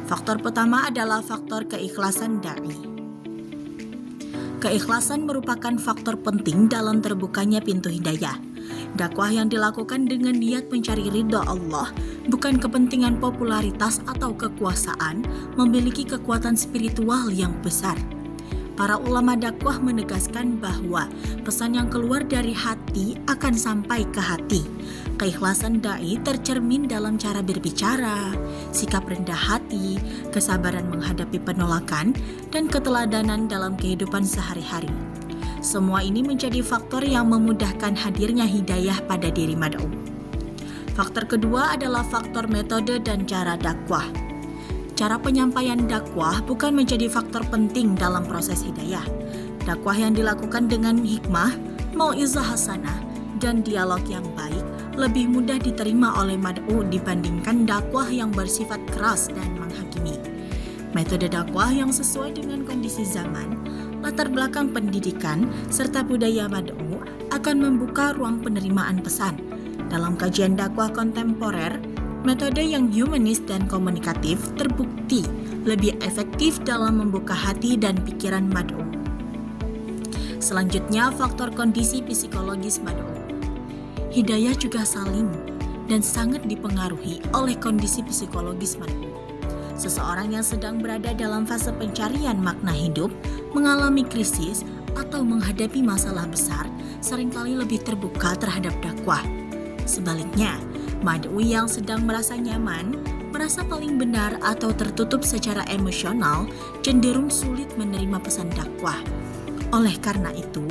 Faktor pertama adalah faktor keikhlasan dai. Keikhlasan merupakan faktor penting dalam terbukanya pintu hidayah. Dakwah yang dilakukan dengan niat mencari ridha Allah, bukan kepentingan popularitas atau kekuasaan, memiliki kekuatan spiritual yang besar. Para ulama dakwah menegaskan bahwa pesan yang keluar dari hati akan sampai ke hati. Keikhlasan dai tercermin dalam cara berbicara, sikap rendah hati, kesabaran menghadapi penolakan, dan keteladanan dalam kehidupan sehari-hari. Semua ini menjadi faktor yang memudahkan hadirnya hidayah pada diri mad'u. Faktor kedua adalah faktor metode dan cara dakwah. Cara penyampaian dakwah bukan menjadi faktor penting dalam proses hidayah. Dakwah yang dilakukan dengan hikmah, mau'izah hasanah, dan dialog yang baik lebih mudah diterima oleh mad'u dibandingkan dakwah yang bersifat keras dan menghakimi. Metode dakwah yang sesuai dengan kondisi zaman, latar belakang pendidikan, serta budaya mad'u akan membuka ruang penerimaan pesan. Dalam kajian dakwah kontemporer, metode yang humanis dan komunikatif terbukti lebih efektif dalam membuka hati dan pikiran mad'u. Selanjutnya, faktor kondisi psikologis mad'u. Hidayah juga saling dan sangat dipengaruhi oleh kondisi psikologis mad'u. Seseorang yang sedang berada dalam fase pencarian makna hidup, mengalami krisis, atau menghadapi masalah besar, seringkali lebih terbuka terhadap dakwah. Sebaliknya, mad'u yang sedang merasa nyaman, merasa paling benar atau tertutup secara emosional, cenderung sulit menerima pesan dakwah. Oleh karena itu,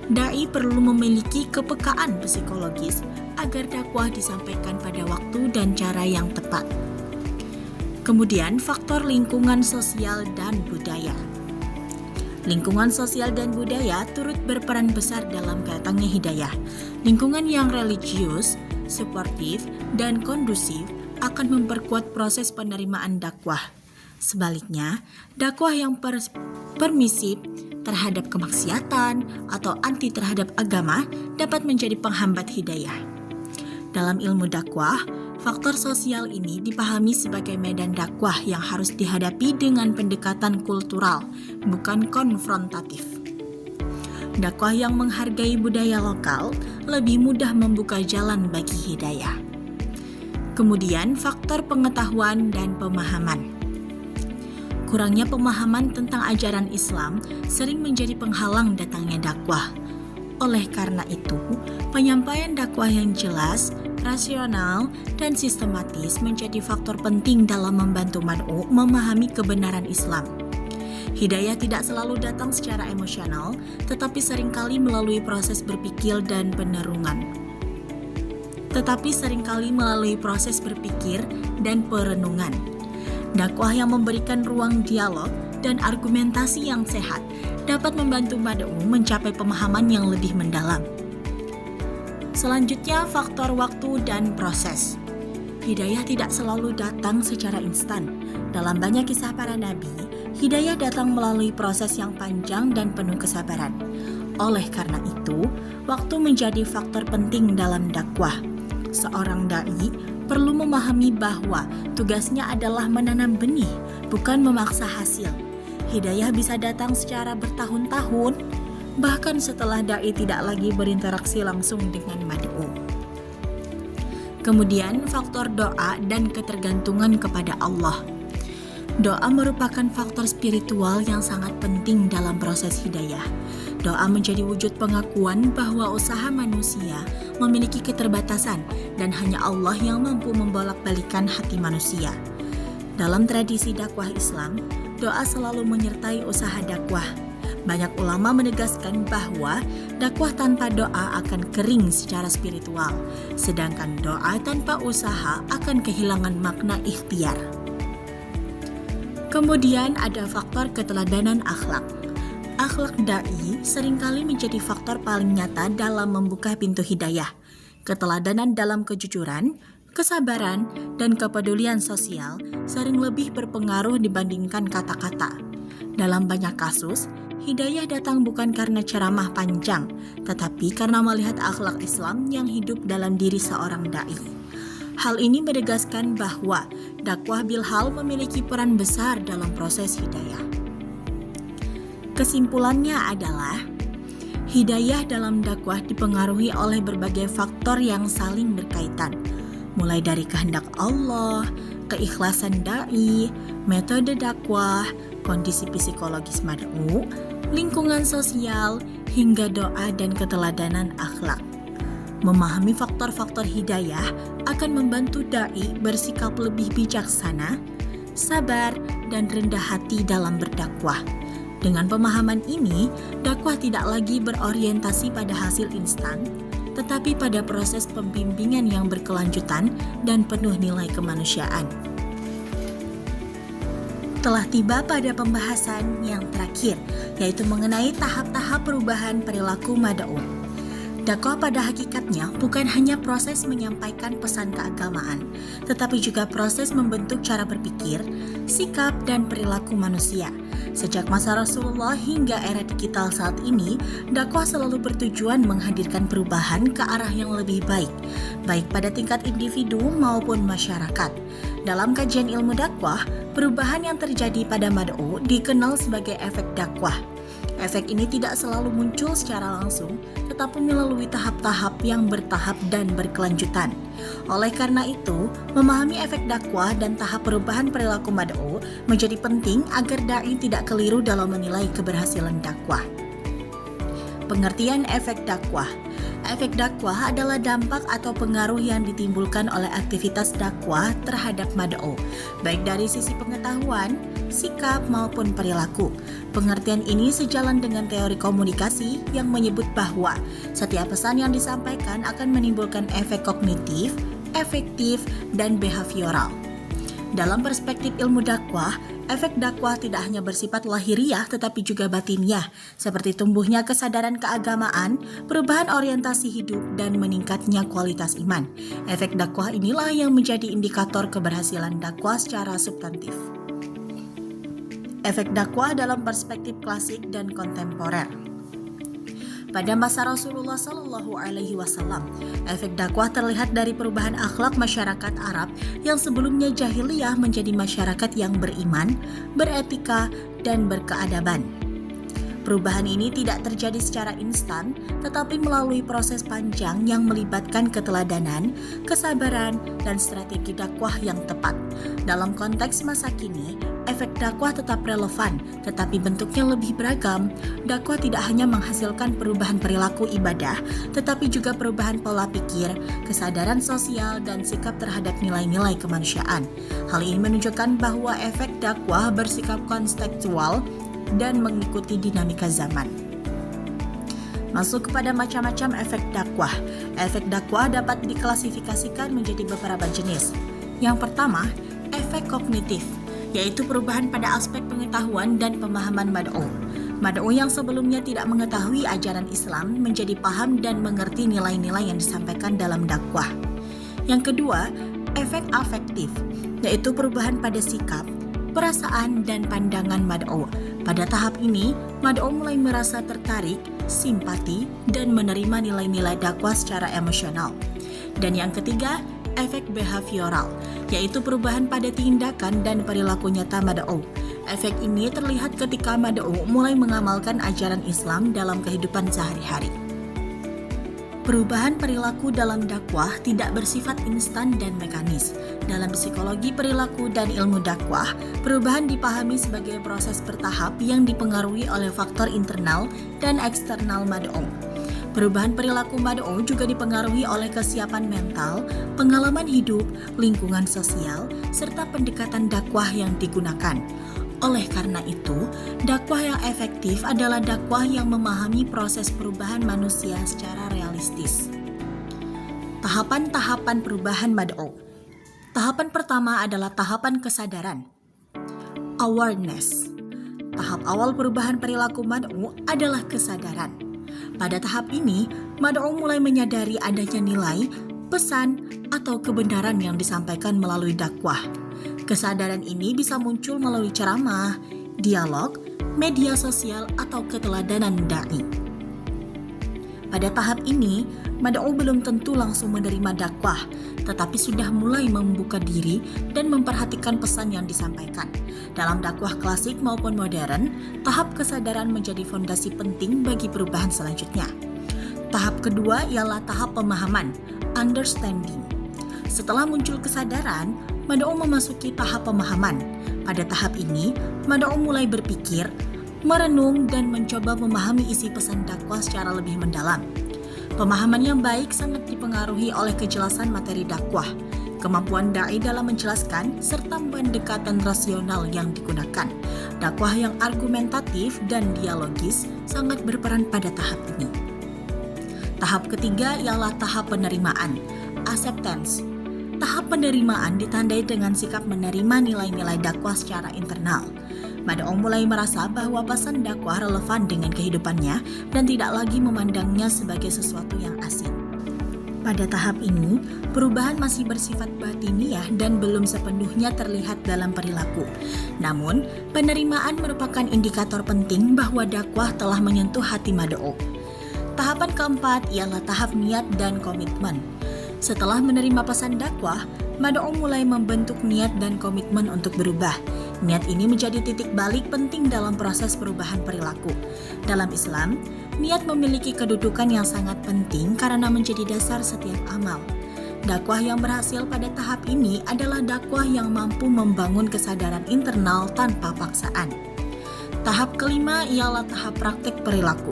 dai perlu memiliki kepekaan psikologis agar dakwah disampaikan pada waktu dan cara yang tepat. Kemudian, faktor lingkungan sosial dan budaya. Lingkungan sosial dan budaya turut berperan besar dalam datangnya hidayah. Lingkungan yang religius, suportif, dan kondusif akan memperkuat proses penerimaan dakwah. Sebaliknya, dakwah yang permisif terhadap kemaksiatan atau anti terhadap agama dapat menjadi penghambat hidayah. Dalam ilmu dakwah, faktor sosial ini dipahami sebagai medan dakwah yang harus dihadapi dengan pendekatan kultural, bukan konfrontatif. Dakwah yang menghargai budaya lokal lebih mudah membuka jalan bagi hidayah. Kemudian, faktor pengetahuan dan pemahaman. Kurangnya pemahaman tentang ajaran Islam sering menjadi penghalang datangnya dakwah. Oleh karena itu, penyampaian dakwah yang jelas, rasional, dan sistematis menjadi faktor penting dalam membantu mad'u memahami kebenaran Islam. Hidayah tidak selalu datang secara emosional, tetapi seringkali melalui proses berpikir dan perenungan. Dakwah yang memberikan ruang dialog dan argumentasi yang sehat dapat membantu mad'u mencapai pemahaman yang lebih mendalam. Selanjutnya, faktor waktu dan proses. Hidayah tidak selalu datang secara instan. Dalam banyak kisah para nabi, Hidayah datang melalui proses yang panjang dan penuh kesabaran. Oleh karena itu, waktu menjadi faktor penting dalam dakwah. Seorang dai perlu memahami bahwa tugasnya adalah menanam benih, bukan memaksa hasil. Hidayah bisa datang secara bertahun-tahun, bahkan setelah dai tidak lagi berinteraksi langsung dengan mad'u. Kemudian faktor doa dan ketergantungan kepada Allah. Doa merupakan faktor spiritual yang sangat penting dalam proses hidayah. Doa menjadi wujud pengakuan bahwa usaha manusia memiliki keterbatasan dan hanya Allah yang mampu membolak-balikan hati manusia. Dalam tradisi dakwah Islam, doa selalu menyertai usaha dakwah. Banyak ulama menegaskan bahwa dakwah tanpa doa akan kering secara spiritual, sedangkan doa tanpa usaha akan kehilangan makna ikhtiar. Kemudian ada faktor keteladanan akhlak. Akhlak dai seringkali menjadi faktor paling nyata dalam membuka pintu hidayah. Keteladanan dalam kejujuran, kesabaran, dan kepedulian sosial sering lebih berpengaruh dibandingkan kata-kata. Dalam banyak kasus, hidayah datang bukan karena ceramah panjang, tetapi karena melihat akhlak Islam yang hidup dalam diri seorang dai. Hal ini menegaskan bahwa dakwah bilhal memiliki peran besar dalam proses hidayah. Kesimpulannya adalah, hidayah dalam dakwah dipengaruhi oleh berbagai faktor yang saling berkaitan, mulai dari kehendak Allah, keikhlasan dai, metode dakwah, kondisi psikologis mad'u, lingkungan sosial, hingga doa dan keteladanan akhlak. Memahami faktor-faktor hidayah akan membantu dai bersikap lebih bijaksana, sabar, dan rendah hati dalam berdakwah. Dengan pemahaman ini, dakwah tidak lagi berorientasi pada hasil instan, tetapi pada proses pembimbingan yang berkelanjutan dan penuh nilai kemanusiaan. Telah tiba pada pembahasan yang terakhir, yaitu mengenai tahap-tahap perubahan perilaku mad'u. Dakwah pada hakikatnya bukan hanya proses menyampaikan pesan keagamaan, tetapi juga proses membentuk cara berpikir, sikap, dan perilaku manusia. Sejak masa Rasulullah hingga era digital saat ini, dakwah selalu bertujuan menghadirkan perubahan ke arah yang lebih baik pada tingkat individu maupun masyarakat. Dalam kajian ilmu dakwah, perubahan yang terjadi pada mad'u dikenal sebagai efek dakwah. Efek ini tidak selalu muncul secara langsung, tetapi melalui tahap-tahap yang bertahap dan berkelanjutan. Oleh karena itu, memahami efek dakwah dan tahap perubahan perilaku mad'u menjadi penting agar dai tidak keliru dalam menilai keberhasilan dakwah. Pengertian efek dakwah. Efek dakwah adalah dampak atau pengaruh yang ditimbulkan oleh aktivitas dakwah terhadap mad'u, baik dari sisi pengetahuan, sikap, maupun perilaku. Pengertian ini sejalan dengan teori komunikasi yang menyebut bahwa setiap pesan yang disampaikan akan menimbulkan efek kognitif, efektif, dan behavioral. Dalam perspektif ilmu dakwah, efek dakwah tidak hanya bersifat lahiriah tetapi juga batiniah, seperti tumbuhnya kesadaran keagamaan, perubahan orientasi hidup, dan meningkatnya kualitas iman. Efek dakwah inilah yang menjadi indikator keberhasilan dakwah secara substantif. Efek dakwah dalam perspektif klasik dan kontemporer. Pada masa Rasulullah SAW, efek dakwah terlihat dari perubahan akhlak masyarakat Arab yang sebelumnya jahiliyah menjadi masyarakat yang beriman, beretika, dan berkeadaban. Perubahan ini tidak terjadi secara instan, tetapi melalui proses panjang yang melibatkan keteladanan, kesabaran, dan strategi dakwah yang tepat. Dalam konteks masa kini, efek dakwah tetap relevan, tetapi bentuknya lebih beragam. Dakwah tidak hanya menghasilkan perubahan perilaku ibadah, tetapi juga perubahan pola pikir, kesadaran sosial, dan sikap terhadap nilai-nilai kemanusiaan. Hal ini menunjukkan bahwa efek dakwah bersikap kontekstual dan mengikuti dinamika zaman. Masuk kepada macam-macam efek dakwah. Efek dakwah dapat diklasifikasikan menjadi beberapa jenis. Yang pertama, efek kognitif, yaitu perubahan pada aspek pengetahuan dan pemahaman mad'u. Mad'u yang sebelumnya tidak mengetahui ajaran Islam menjadi paham dan mengerti nilai-nilai yang disampaikan dalam dakwah. Yang kedua, efek afektif, yaitu perubahan pada sikap, perasaan dan pandangan mad'u. Pada tahap ini, mad'u mulai merasa tertarik, simpati, dan menerima nilai-nilai dakwah secara emosional. Dan yang ketiga, efek behavioral, yaitu perubahan pada tindakan dan perilaku nyata mad'u. Efek ini terlihat ketika mad'u mulai mengamalkan ajaran Islam dalam kehidupan sehari-hari. Perubahan perilaku dalam dakwah tidak bersifat instan dan mekanis. Dalam psikologi perilaku dan ilmu dakwah, perubahan dipahami sebagai proses bertahap yang dipengaruhi oleh faktor internal dan eksternal mad'u. Perubahan perilaku mad'u juga dipengaruhi oleh kesiapan mental, pengalaman hidup, lingkungan sosial, serta pendekatan dakwah yang digunakan. Oleh karena itu, dakwah yang efektif adalah dakwah yang memahami proses perubahan manusia secara realistis. Tahapan-tahapan perubahan mad'u. Tahapan pertama adalah tahapan kesadaran. Awareness. Tahap awal perubahan perilaku mad'u adalah kesadaran. Pada tahap ini, mad'u mulai menyadari adanya nilai, pesan, atau kebenaran yang disampaikan melalui dakwah. Kesadaran ini bisa muncul melalui ceramah, dialog, media sosial, atau keteladanan da'i. Pada tahap ini, mad'u belum tentu langsung menerima dakwah, tetapi sudah mulai membuka diri dan memperhatikan pesan yang disampaikan. Dalam dakwah klasik maupun modern, tahap kesadaran menjadi fondasi penting bagi perubahan selanjutnya. Tahap kedua ialah tahap pemahaman, understanding. Setelah muncul kesadaran, mad'u memasuki tahap pemahaman. Pada tahap ini, mad'u mulai berpikir, merenung, dan mencoba memahami isi pesan dakwah secara lebih mendalam. Pemahaman yang baik sangat dipengaruhi oleh kejelasan materi dakwah, kemampuan da'i dalam menjelaskan, serta pendekatan rasional yang digunakan. Dakwah yang argumentatif dan dialogis sangat berperan pada tahap ini. Tahap ketiga ialah tahap penerimaan, acceptance. Tahap penerimaan ditandai dengan sikap menerima nilai-nilai dakwah secara internal. Mad'u mulai merasa bahwa pesan dakwah relevan dengan kehidupannya dan tidak lagi memandangnya sebagai sesuatu yang asing. Pada tahap ini, perubahan masih bersifat batiniah dan belum sepenuhnya terlihat dalam perilaku. Namun, penerimaan merupakan indikator penting bahwa dakwah telah menyentuh hati mad'u. Tahapan keempat ialah tahap niat dan komitmen. Setelah menerima pesan dakwah, mad'u mulai membentuk niat dan komitmen untuk berubah. Niat ini menjadi titik balik penting dalam proses perubahan perilaku. Dalam Islam, niat memiliki kedudukan yang sangat penting karena menjadi dasar setiap amal. Dakwah yang berhasil pada tahap ini adalah dakwah yang mampu membangun kesadaran internal tanpa paksaan. Tahap kelima ialah tahap praktek perilaku.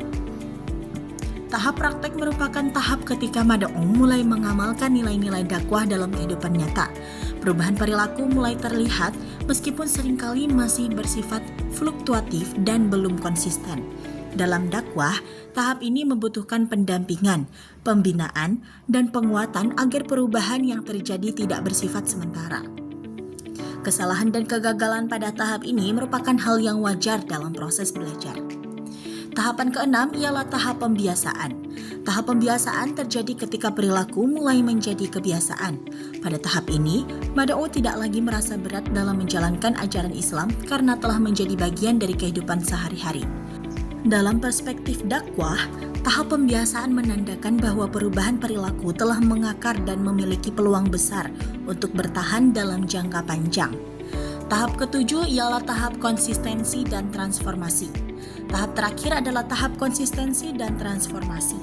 Tahap praktek merupakan tahap ketika mad'u mulai mengamalkan nilai-nilai dakwah dalam kehidupan nyata. Perubahan perilaku mulai terlihat meskipun seringkali masih bersifat fluktuatif dan belum konsisten. Dalam dakwah, tahap ini membutuhkan pendampingan, pembinaan, dan penguatan agar perubahan yang terjadi tidak bersifat sementara. Kesalahan dan kegagalan pada tahap ini merupakan hal yang wajar dalam proses belajar. Tahapan keenam ialah tahap pembiasaan. Tahap pembiasaan terjadi ketika perilaku mulai menjadi kebiasaan. Pada tahap ini, mad'u tidak lagi merasa berat dalam menjalankan ajaran Islam karena telah menjadi bagian dari kehidupan sehari-hari. Dalam perspektif dakwah, tahap pembiasaan menandakan bahwa perubahan perilaku telah mengakar dan memiliki peluang besar untuk bertahan dalam jangka panjang. Tahap ketujuh ialah tahap konsistensi dan transformasi. Tahap terakhir adalah tahap konsistensi dan transformasi.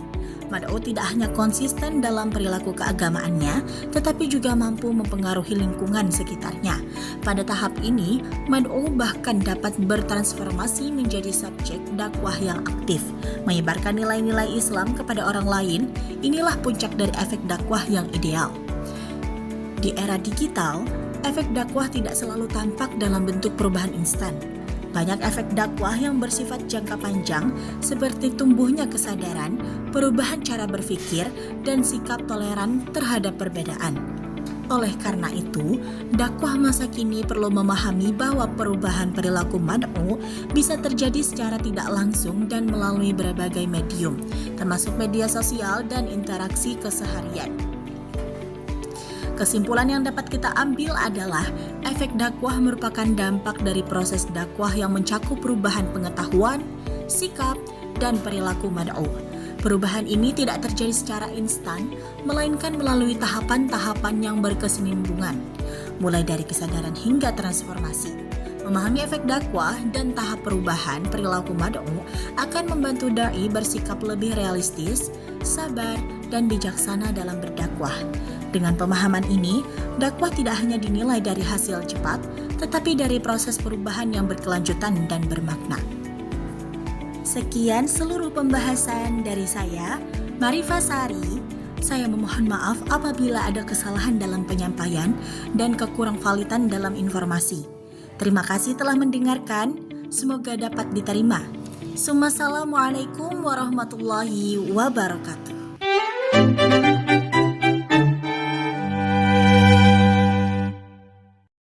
Mad'u tidak hanya konsisten dalam perilaku keagamaannya, tetapi juga mampu mempengaruhi lingkungan sekitarnya. Pada tahap ini, mad'u bahkan dapat bertransformasi menjadi subjek dakwah yang aktif, menyebarkan nilai-nilai Islam kepada orang lain. Inilah puncak dari efek dakwah yang ideal. Di era digital, efek dakwah tidak selalu tampak dalam bentuk perubahan instan. Banyak efek dakwah yang bersifat jangka panjang seperti tumbuhnya kesadaran, perubahan cara berpikir, dan sikap toleran terhadap perbedaan. Oleh karena itu, dakwah masa kini perlu memahami bahwa perubahan perilaku mad'u bisa terjadi secara tidak langsung dan melalui berbagai medium, termasuk media sosial dan interaksi keseharian. Kesimpulan yang dapat kita ambil adalah efek dakwah merupakan dampak dari proses dakwah yang mencakup perubahan pengetahuan, sikap, dan perilaku mad'u. Perubahan ini tidak terjadi secara instan, melainkan melalui tahapan-tahapan yang berkesinambungan, mulai dari kesadaran hingga transformasi. Memahami efek dakwah dan tahap perubahan perilaku mad'u akan membantu dai bersikap lebih realistis, sabar, dan bijaksana dalam berdakwah. Dengan pemahaman ini, dakwah tidak hanya dinilai dari hasil cepat, tetapi dari proses perubahan yang berkelanjutan dan bermakna. Sekian seluruh pembahasan dari saya, Marifa Sari. Saya memohon maaf apabila ada kesalahan dalam penyampaian dan kekurang validan dalam informasi. Terima kasih telah mendengarkan, semoga dapat diterima. Assalamualaikum warahmatullahi wabarakatuh.